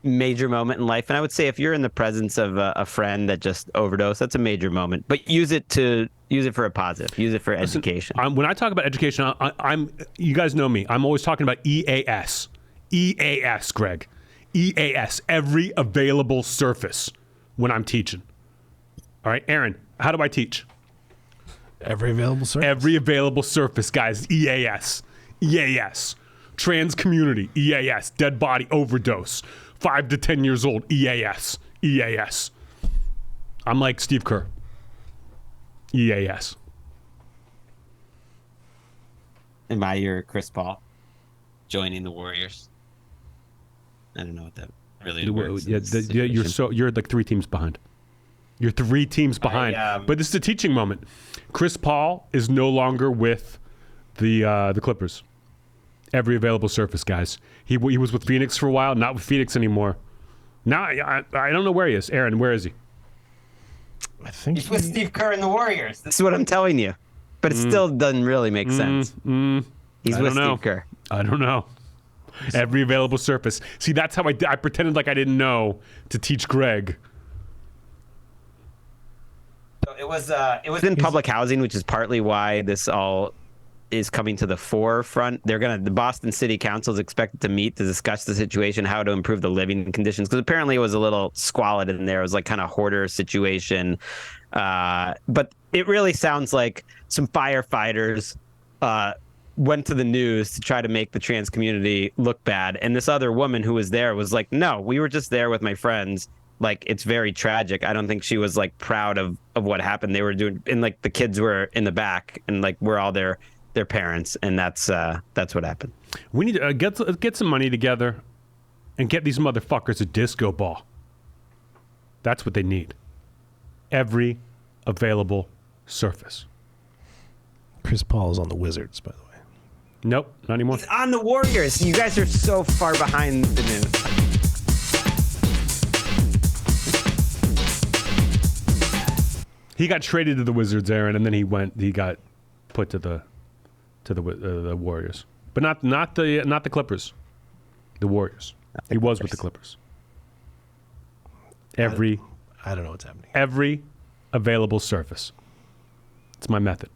major moment in life, and I would say if you're in the presence of a friend that just overdosed, that's a major moment. But use it for a positive. Use it for education. When I talk about education, I'm you guys know me. I'm always talking about EAS. EAS, Gregg. EAS, every available surface when I'm teaching. All right, Aaron, how do I teach? Every available surface. Every available surface, guys. EAS. EAS. Trans community. EAS. Dead body overdose. 5 to 10 years old. EAS. EAS. I'm like Steve Kerr. EAS. Am I your Chris Paul joining the Warriors? I don't know what that really works. You're like 3 teams behind. You're 3 teams behind. But this is a teaching moment. Chris Paul is no longer with the Clippers. Every available surface, guys. He was with Phoenix for a while, not with Phoenix anymore. Now I don't know where he is. Aaron, where is he? I think he's with Steve Kerr and the Warriors. This is what I'm telling you. But it still doesn't really make sense. He's with Steve Kerr. I don't know. Every available surface. See, that's how I pretended like I didn't know to teach Gregg. So it was in public housing, which is partly why this all is coming to the forefront. The Boston City Council is expected to meet to discuss the situation, how to improve the living conditions, because apparently it was a little squalid in there. It was like kind of hoarder situation. But it really sounds like some firefighters went to the news to try to make the trans community look bad. And this other woman who was there was like, no, we were just there with my friends. Like, it's very tragic. I don't think she was like proud of what happened. They were doing, and like the kids were in the back, and like we're all their parents, and that's what happened. We need to get some money together and get these motherfuckers a disco ball. That's what they need. Every available surface. Chris Paul is on the Wizards, by the way. Nope, not anymore. He's on the Warriors. You guys are so far behind the news. He got traded to the Wizards, Aaron, and then he got put to the Warriors, but not the Clippers, the Warriors. He was with the Clippers. I don't know what's happening. Every available surface. It's my method.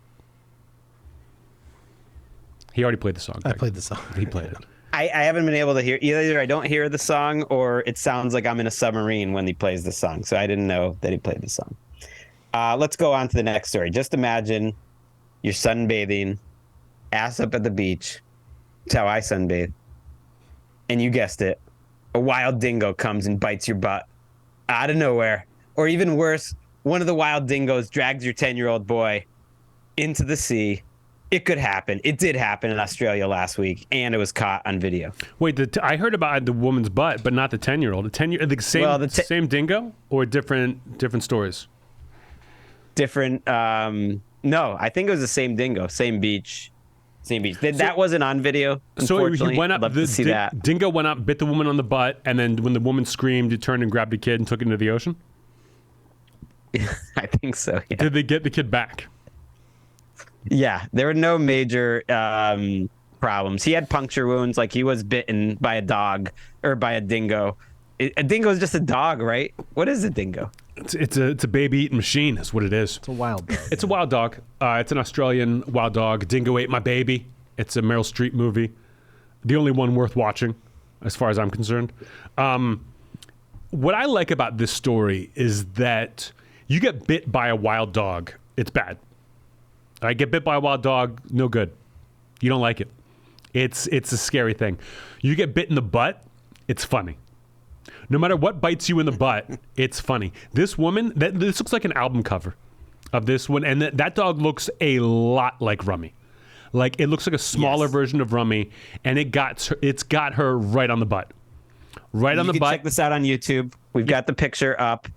He already played the song. I Greg. played the song. He played it. I haven't been able to hear either. I don't hear the song, or it sounds like I'm in a submarine when he plays the song. So I didn't know that he played the song. Let's go on to the next story. Just imagine you're sunbathing, ass up at the beach. That's how I sunbathe. And you guessed it, a wild dingo comes and bites your butt out of nowhere. Or even worse, one of the wild dingoes drags your 10-year-old boy into the sea. It could happen. It did happen in Australia last week, and it was caught on video. Wait, I heard about the woman's butt, but not the 10-year-old. The same dingo, or different stories? Different. No, I think it was the same dingo, same beach. That wasn't on video. So he went up. I'd love to see that. Dingo went up, bit the woman on the butt, and then when the woman screamed, he turned and grabbed the kid and took it into the ocean. I think so. Yeah. Did they get the kid back? Yeah, there were no major problems. He had puncture wounds, like he was bitten by a dog or by a dingo. A dingo is just a dog, right? What is a dingo? It's a baby eating machine. Is what it is. It's a wild dog. It's a wild dog. It's an Australian wild dog. Dingo ate my baby. It's a Meryl Streep movie. The only one worth watching, as far as I'm concerned. What I like about this story is that you get bit by a wild dog, it's bad. I get bit by a wild dog, no good. You don't like it. It's a scary thing. You get bit in the butt, it's funny. No matter what bites you in the butt, it's funny. This woman, this looks like an album cover of this one, and that dog looks a lot like Rummy. Like, it looks like a smaller version of Rummy, and it's got her right on the butt. Right on the butt. You can check this out on YouTube. We've got the picture up.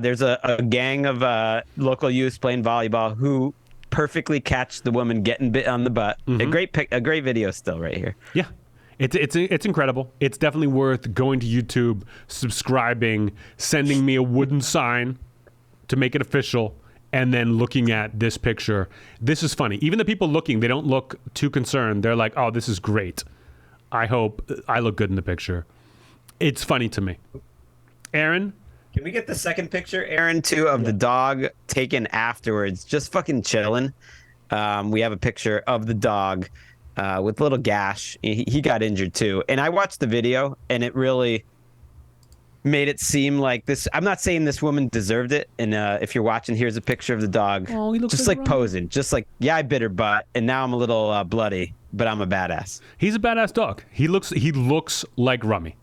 There's a gang of local youths playing volleyball who perfectly catch the woman getting bit on the butt. Mm-hmm. A great video still right here. Yeah. It's incredible. It's definitely worth going to YouTube, subscribing, sending me a wooden sign to make it official, and then looking at this picture. This is funny. Even the people looking, they don't look too concerned. They're like, oh, this is great. I hope I look good in the picture. It's funny to me. Aaron? Can we get the second picture, Aaron, too, of the dog taken afterwards? Just fucking chilling. We have a picture of the dog with a little gash. He got injured, too. And I watched the video, and it really made it seem like this. I'm not saying this woman deserved it. And if you're watching, here's a picture of the dog. Oh, he looks just like posing. Just like, yeah, I bit her butt, and now I'm a little bloody, but I'm a badass. He's a badass dog. He looks like Rummy.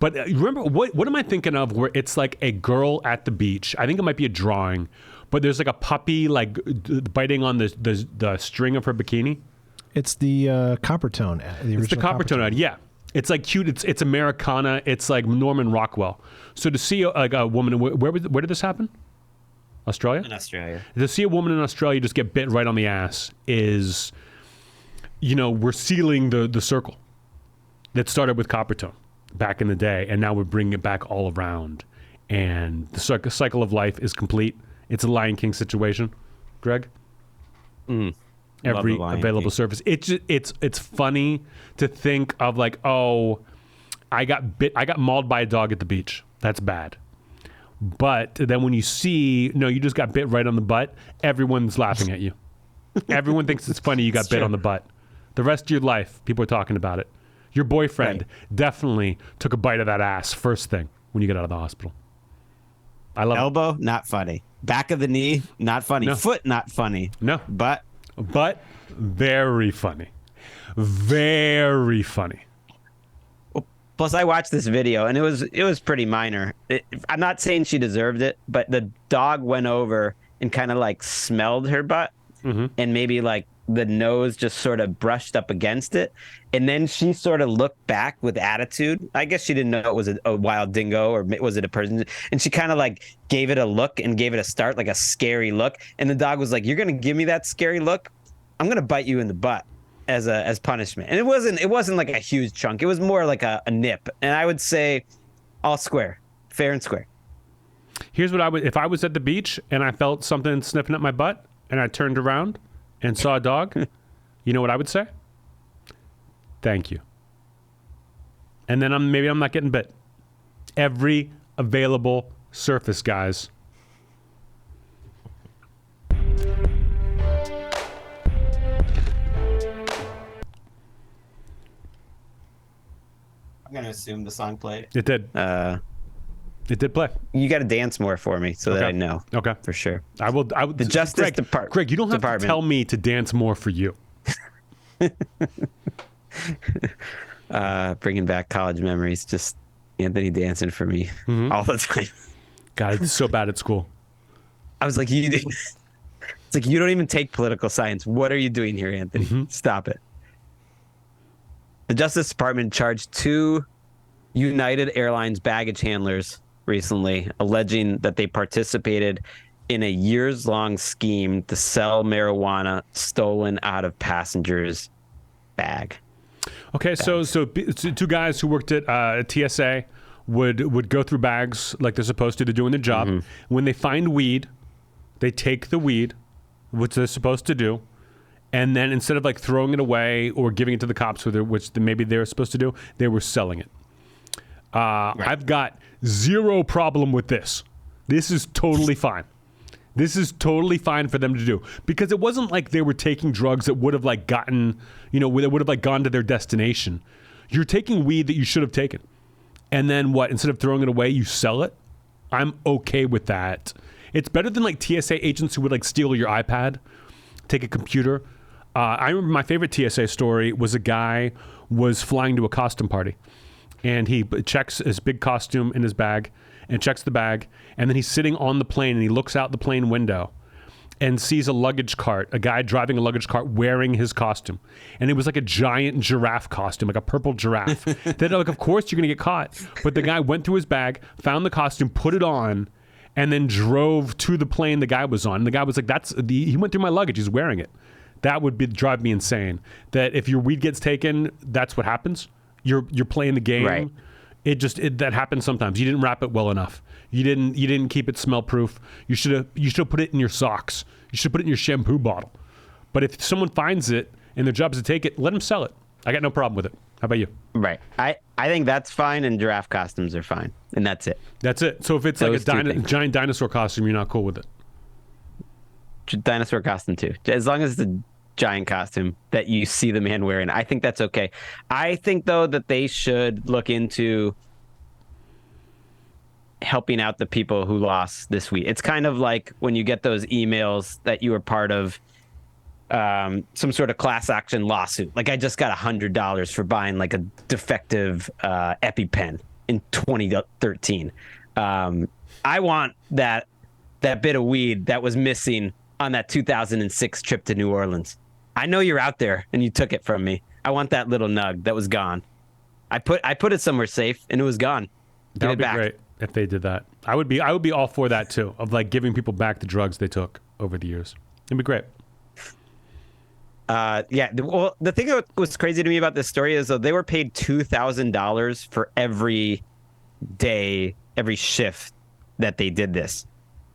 But remember, what am I thinking of where it's like a girl at the beach? I think it might be a drawing, but there's like a puppy like biting on the string of her bikini. It's the copper tone. It's the copper tone ad. Yeah, it's like cute. It's Americana. It's like Norman Rockwell. So to see like a woman, where did this happen? Australia. In Australia. To see a woman in Australia just get bit right on the ass is, we're sealing the circle that started with copper tone back in the day, and now we're bringing it back all around, and the cycle of life is complete. It's a Lion King situation, Greg. Every available surface. It's funny to think of like, oh, I got mauled by a dog at the beach. That's bad. But then when you see, no, you just got bit right on the butt, everyone's laughing at you. Everyone thinks it's funny you got bit on the butt. The rest of your life, people are talking about it. Your boyfriend definitely took a bite of that ass first thing when you get out of the hospital. I love Elbow, not funny. Back of the knee, not funny. No. Foot, not funny. No. But very funny. Very funny. plus, I watched this video and it was pretty minor. I'm not saying she deserved it, but the dog went over and kind of like smelled her butt, and maybe like the nose just sort of brushed up against it, and then she sort of looked back with attitude. I guess she didn't know it was a wild dingo or was it a person, and she kind of like gave it a look and gave it a start, like a scary look, and the dog was like, "You're gonna give me that scary look? I'm gonna bite you in the butt as punishment." And it wasn't like a huge chunk. It was more like a nip, and I would say all square, fair and square. Here's what I would, if I was at the beach and I felt something sniffing at my butt and I turned around and saw a dog, you know what I would say? Thank you. And then maybe I'm not getting bit. Every available surface, guys. I'm gonna assume the song played. It did. It did play. You got to dance more for me so that I know. Okay. For sure. I will. The Justice Department. Greg, you don't have to tell me to dance more for you. Bringing back college memories. Just Anthony dancing for me all the time. God, it's so bad at school. I was like, it's like, you don't even take political science. What are you doing here, Anthony? Stop it. The Justice Department charged 2 United Airlines baggage handlers recently, alleging that they participated in a years-long scheme to sell marijuana stolen out of passengers' bag. Okay, so 2 guys who worked at TSA would go through bags like they're supposed to. They're doing their job. When they find weed, they take the weed, which they're supposed to do, and then instead of like throwing it away or giving it to the cops, which maybe they're supposed to do, they were selling it. I've got zero problem with this. This is totally fine. This is totally fine for them to do, because it wasn't like they were taking drugs that would have like gotten, that would have like gone to their destination. You're taking weed that you should have taken. And then what? Instead of throwing it away, you sell it? I'm okay with that. It's better than like TSA agents who would like steal your iPad, take a computer. I remember my favorite TSA story was a guy was flying to a costume party. And he checks his big costume in his bag and checks the bag. And then he's sitting on the plane and he looks out the plane window and sees a luggage cart, a guy driving a luggage cart wearing his costume. And it was like a giant giraffe costume, like a purple giraffe. Then like, of course you're going to get caught. But the guy went through his bag, found the costume, put it on, and then drove to the plane the guy was on. And the guy was like, he went through my luggage, he's wearing it. That would drive me insane. That if your weed gets taken, that's what happens. You're playing the game. Right. That happens sometimes. You didn't wrap it well enough. You didn't keep it smell proof. You should have put it in your socks. You should put it in your shampoo bottle. But if someone finds it and their job is to take it, let them sell it. I got no problem with it. How about you? Right. I think that's fine, and giraffe costumes are fine, and that's it. That's it. So if it's Those like a two things. giant dinosaur costume, you're not cool with it. Dinosaur costume too, as long as it's a giant costume that you see the man wearing, I think that's okay. I think though that they should look into helping out the people who lost this week. It's kind of like when you get those emails that you were part of some sort of class action lawsuit. Like, I just got $100 for buying like a defective EpiPen in 2013. I want that bit of weed that was missing on that 2006 trip to New Orleans. I know you're out there and you took it from me. I want that little nug that was gone. I put it somewhere safe and it was gone. That would be great if they did that. I would be all for that too, of like giving people back the drugs they took over the years. It'd be great. Yeah. Well, the thing that was crazy to me about this story is that they were paid $2,000 for every day, every shift that they did this.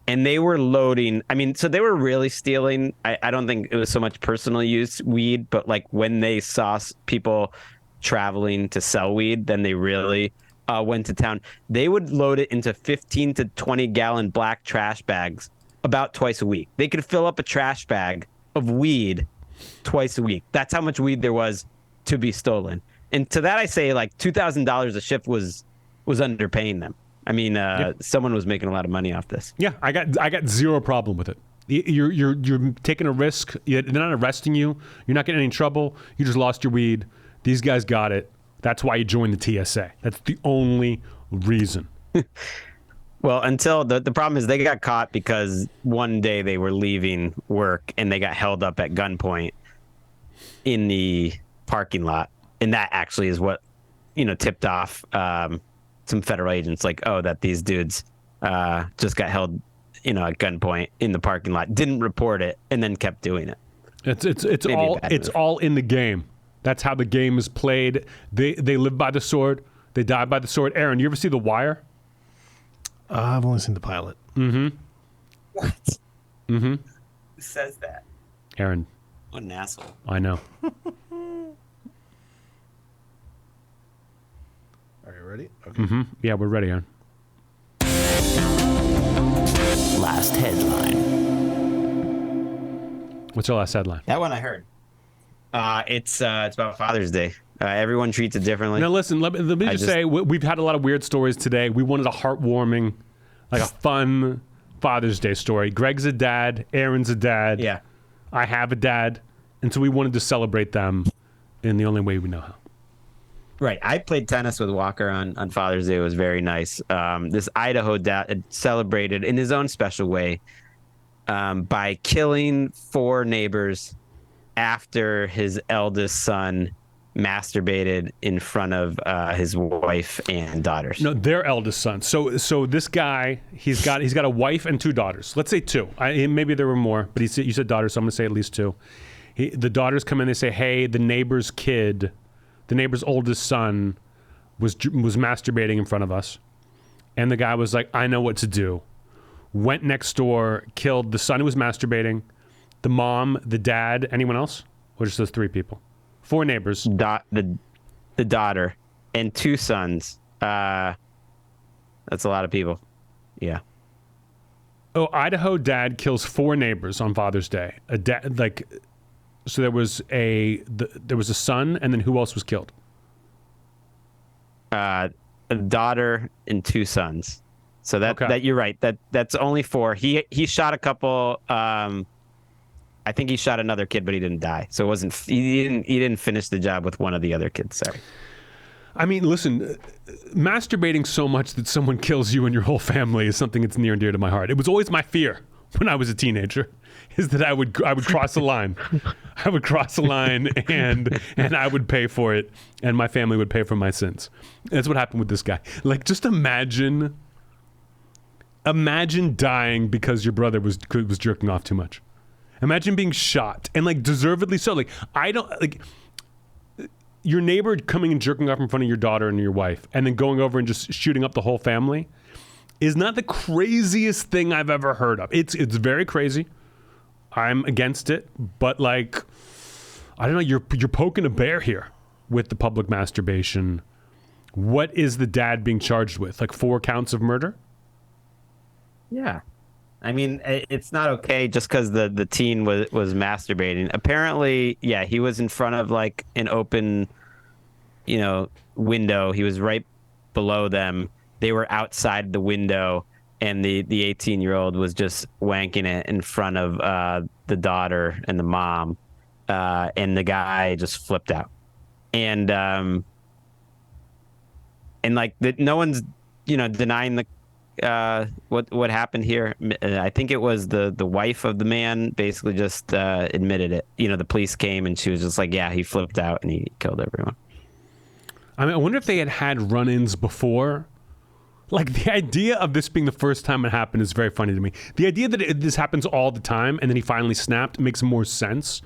And they were loading, so they were really stealing. I don't think it was so much personal use weed, but like when they saw people traveling to sell weed, then they really went to town. They would load it into 15 to 20 gallon black trash bags about twice a week. They could fill up a trash bag of weed twice a week. That's how much weed there was to be stolen. And to that I say, like, $2,000 a shift was underpaying them. I mean, someone was making a lot of money off this. Yeah, I got zero problem with it. You're taking a risk. They're not arresting you. You're not getting any trouble. You just lost your weed. These guys got it. That's why you joined the TSA. That's the only reason. Well, until the problem is they got caught because one day they were leaving work and they got held up at gunpoint in the parking lot. And that actually is what, tipped off some federal agents, like, oh, that these dudes just got held, at gunpoint in the parking lot, didn't report it, and then kept doing it. It's all in the game. That's how the game is played. They live by the sword. They die by the sword. Aaron, you ever see The Wire? I've only seen the pilot. Mm-hmm. What? Mm-hmm. Who says that? Aaron. What an asshole. I know. Are you ready? Okay. Mm-hmm. Yeah, we're ready, Aaron. Last headline. What's your last headline? That one I heard. It's about Father's Day. Everyone treats it differently. Now listen, let me just say, we've had a lot of weird stories today. We wanted a heartwarming, like a fun Father's Day story. Gregg's a dad. Aaron's a dad. Yeah. I have a dad. And so we wanted to celebrate them in the only way we know how. Right. I played tennis with Walker on Father's Day. It was very nice. This Idaho dad celebrated in his own special way by killing 4 neighbors after his eldest son masturbated in front of his wife and daughters. No, their eldest son. So this guy, he's got a wife and 2 daughters. Let's say 2. Maybe there were more, but you said daughters, so I'm going to say at least 2. The daughters come in, they say, hey, the neighbor's oldest son was masturbating in front of us. And the guy was like, I know what to do. Went next door, killed the son who was masturbating, the mom, the dad, anyone else? Or just those 3 people? 4 neighbors. The daughter and 2 sons. That's a lot of people. Yeah. Oh, Idaho dad kills 4 neighbors on Father's Day. So there was a son, and then who else was killed? A daughter and 2 sons. So that you're right. That's only 4. He shot a couple. I think he shot another kid, but he didn't die. So it wasn't. He didn't finish the job with one of the other kids. Sorry. I mean, listen, masturbating so much that someone kills you and your whole family is something that's near and dear to my heart. It was always my fear when I was a teenager, is that I would cross a line. I would cross a line and I would pay for it, and my family would pay for my sins. That's what happened with this guy. Like, just imagine dying because your brother was jerking off too much. Imagine being shot, and like deservedly so. Like, I don't like your neighbor coming and jerking off in front of your daughter and your wife, and then going over and just shooting up the whole family is not the craziest thing I've ever heard of. It's very crazy. I'm against it, but like, I don't know. You're poking a bear here with the public masturbation. What is the dad being charged with? Like 4 counts of murder? Yeah. I mean, it's not okay just because the teen was masturbating. Apparently, yeah, he was in front of like an open, window. He was right below them. They were outside the window, and the 18-year-old was just wanking it in front of the daughter and the mom, and the guy just flipped out. And like no one's denying the. What happened here? I think it was the wife of the man basically just admitted it. The police came and she was just like, yeah, he flipped out and he killed everyone. I mean, I wonder if they had run-ins before. Like, the idea of this being the first time it happened is very funny to me. The idea that this happens all the time and then he finally snapped makes more sense.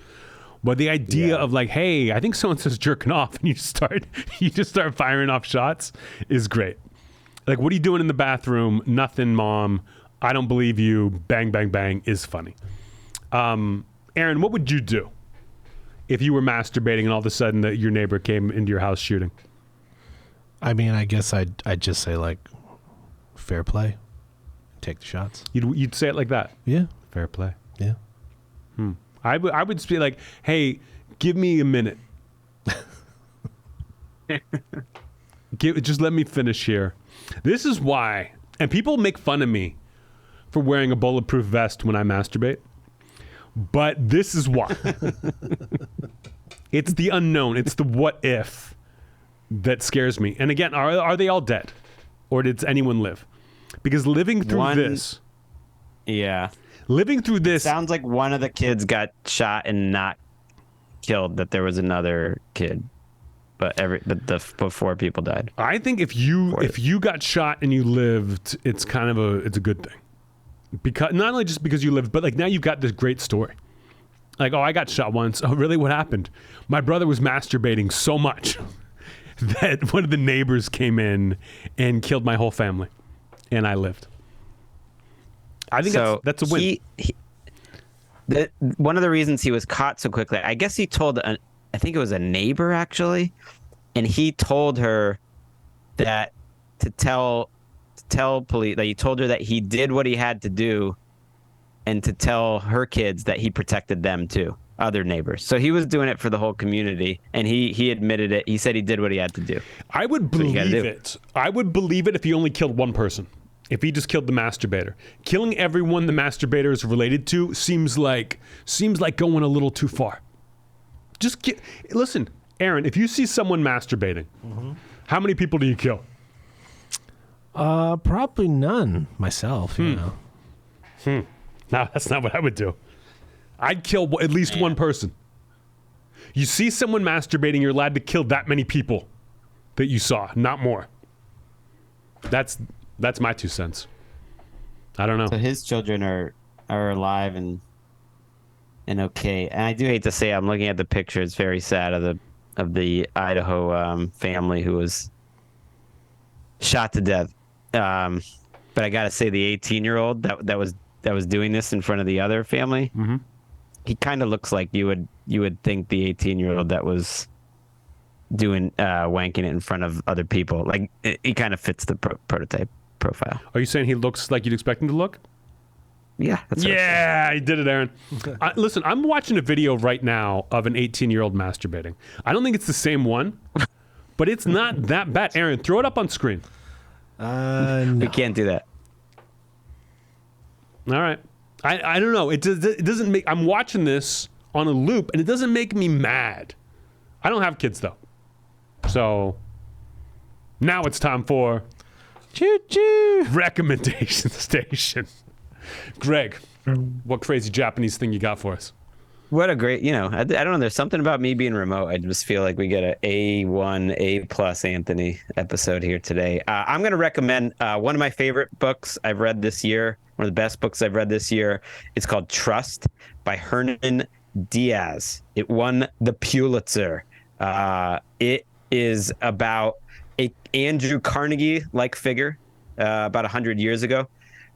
But the idea of like, hey, I think so-and-so's jerking off, and you just start firing off shots is great. Like, what are you doing in the bathroom? Nothing, Mom. I don't believe you. Bang, bang, bang is funny. Aaron, what would you do if you were masturbating and all of a sudden your neighbor came into your house shooting? I mean, I guess I'd just say, like, fair play. Take the shots. You'd say it like that? Yeah. Fair play. Yeah. I would just be like, hey, give me a minute. Just let me finish here. This is why, and people make fun of me for wearing a bulletproof vest when I masturbate, but this is why. It's the unknown. It's the what if that scares me. And again, are they all dead? Or did anyone live? Because living through this... Yeah. Living through this... Sounds like one of the kids got shot and not killed, that there was another kid. But but 4 people died. I think if you got shot and you lived, it's a good thing. Because not only just because you lived, but like now you've got this great story. Like, oh, I got shot once. Oh, really? What happened? My brother was masturbating so much that one of the neighbors came in and killed my whole family, and I lived. I think that's a win. One of the reasons he was caught so quickly, I guess he told, I think it was a neighbor actually, and he told her that to tell police, that he told her that he did what he had to do, and to tell her kids that he protected them too, other neighbors. So he was doing it for the whole community, and he admitted it. He said he did what he had to do. I would believe it. I would believe it if he only killed one person. If he just killed the masturbator. Killing everyone the masturbator is related to seems like going a little too far. Listen, Aaron, if you see someone masturbating, how many people do you kill? Probably none myself, you know. No, that's not what I would do. I'd kill at least one person. You see someone masturbating, you're allowed to kill that many people that you saw, not more. That's my 2 cents. I don't know. So his children are alive and okay. And I do hate to say, I'm looking at the picture. It's very sad of the Idaho family who was shot to death. But I gotta say, the 18-year-old that was doing this in front of the other family, he kind of looks like you would think the 18-year-old that was doing wanking it in front of other people. Like he kind of fits the prototype profile. Are you saying he looks like you'd expect him to look? Yeah. Yeah, he did it, Aaron. Listen, I'm watching a video right now of an 18-year-old masturbating. I don't think it's the same one, but it's not that bad. Aaron, throw it up on screen. No. We can't do that. All right. I don't know. It doesn't make... I'm watching this on a loop, and it doesn't make me mad. I don't have kids, though. So now it's time for... Choo-choo! Recommendation Station. Greg, what crazy Japanese thing you got for us? What a great, I don't know. There's something about me being remote. I just feel like we get a A1, A+ Anthony episode here today. I'm going to recommend one of my favorite books I've read this year. One of the best books I've read this year. It's called Trust by Hernan Diaz. It won the Pulitzer. It is about a Andrew Carnegie-like figure about 100 years ago.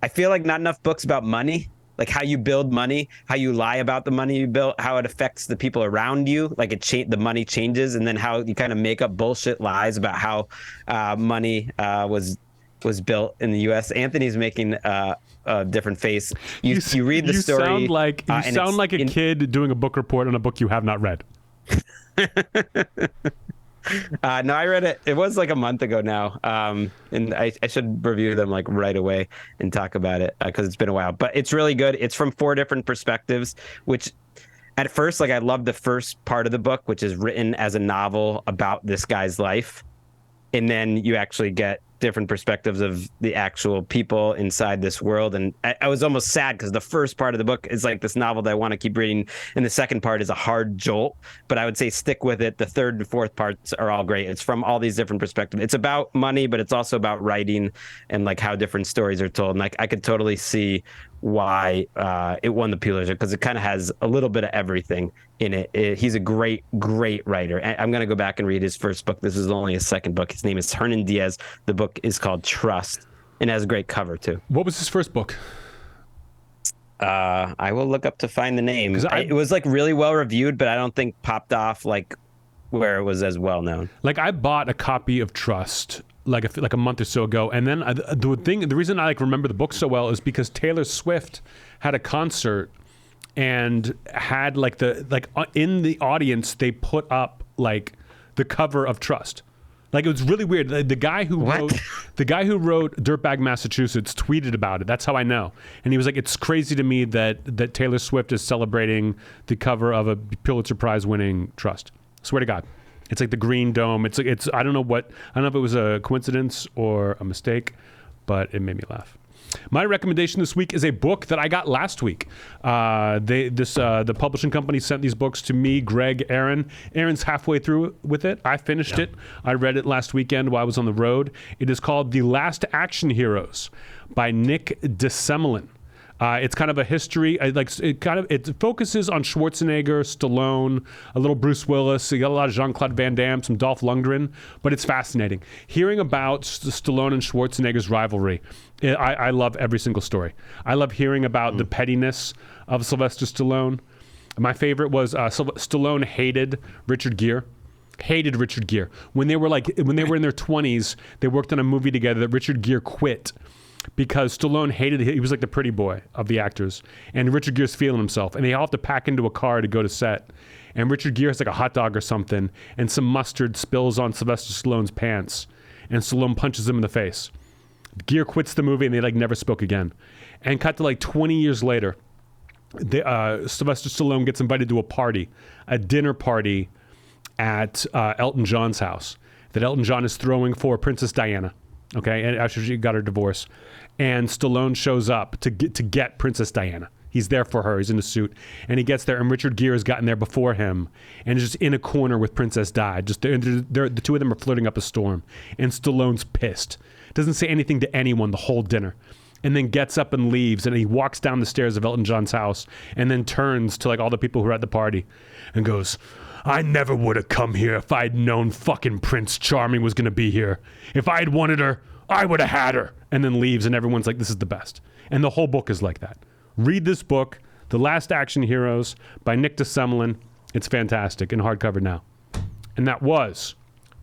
I feel like not enough books about money, like how you build money, how you lie about the money you built, how it affects the people around you, like the money changes, and then how you kind of make up bullshit lies about how money was built in the U.S. Anthony's making a different face. You read the story. You sound like a kid doing a book report on a book you have not read. No, I read it. It was like a month ago now, and I should review them like right away and talk about it because it's been a while. But it's really good. It's from 4 different perspectives, which at first, like I loved the first part of the book, which is written as a novel about this guy's life, and then you actually get different perspectives of the actual people inside this world. And I was almost sad because the first part of the book is like this novel that I want to keep reading, and the second part is a hard jolt, but I would say stick with it. The third and fourth parts are all great. It's from all these different perspectives. It's about money, but it's also about writing and like how different stories are told. And like I could totally see why it won the Pulitzer, because it kind of has a little bit of everything in it. He's a great writer. I'm going to go back and read his first book. This is only his second book. His name is Hernan Diaz. The book is called Trust, and it has a great cover too. What was his first book? I will look up to find the name. It was like really well reviewed, but I don't think popped off like where it was as well known. Like I bought a copy of Trust like a month or so ago, and then the reason I like remember the book so well is because Taylor Swift had a concert, and had in the audience they put up like the cover of Trust. Like, it was really weird. The guy who wrote Dirtbag Massachusetts tweeted about it. That's how I know. And he was like, "It's crazy to me that Taylor Swift is celebrating the cover of a Pulitzer Prize winning Trust." Swear to God. It's like the green dome. It's I don't know if it was a coincidence or a mistake, but it made me laugh. My recommendation this week is a book that I got last week. The publishing company sent these books to me, Gregg, Aaron. Aaron's halfway through with it. I finished it. I read it last weekend while I was on the road. It is called The Last Action Heroes by Nick Jeselnik. It's kind of a history. It focuses on Schwarzenegger, Stallone, a little Bruce Willis. You got a lot of Jean-Claude Van Damme, some Dolph Lundgren, but it's fascinating. Hearing about Stallone and Schwarzenegger's rivalry, I love every single story. I love hearing about the pettiness of Sylvester Stallone. My favorite was Stallone hated Richard Gere. When they were in their 20s, they worked on a movie together that Richard Gere quit because Stallone hated it. He was like the pretty boy of the actors, and Richard Gere's feeling himself, and they all have to pack into a car to go to set, and Richard Gere has like a hot dog or something, and some mustard spills on Sylvester Stallone's pants, and Stallone punches him in the face. Gere quits the movie, and they like never spoke again. And cut to like 20 years later, Sylvester Stallone gets invited to a dinner party at Elton John's house that Elton John is throwing for Princess Diana. Okay, and after she got her divorce, and Stallone shows up to get Princess Diana. He's there for her. He's in a suit, and he gets there, and Richard Gere has gotten there before him, and is just in a corner with Princess Di. Just the two of them are flirting up a storm, and Stallone's pissed. Doesn't say anything to anyone the whole dinner, and then gets up and leaves, and he walks down the stairs of Elton John's house, and then turns to like all the people who are at the party, and goes, "I never would have come here if I'd known fucking Prince Charming was going to be here. If I'd wanted her, I would have had her." And then leaves, and everyone's like, "This is the best." And the whole book is like that. Read this book, The Last Action Heroes by Nick Jeselnik. It's fantastic, in hardcover now. And that was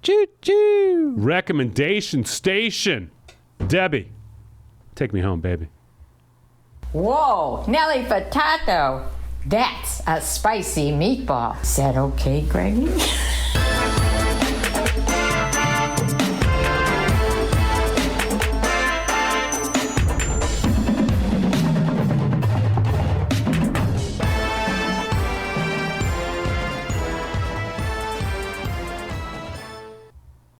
Choo-choo Recommendation Station. Debbie, take me home, baby. Whoa, Nelly Furtado. That's a spicy meatball. Is that okay, Gregg?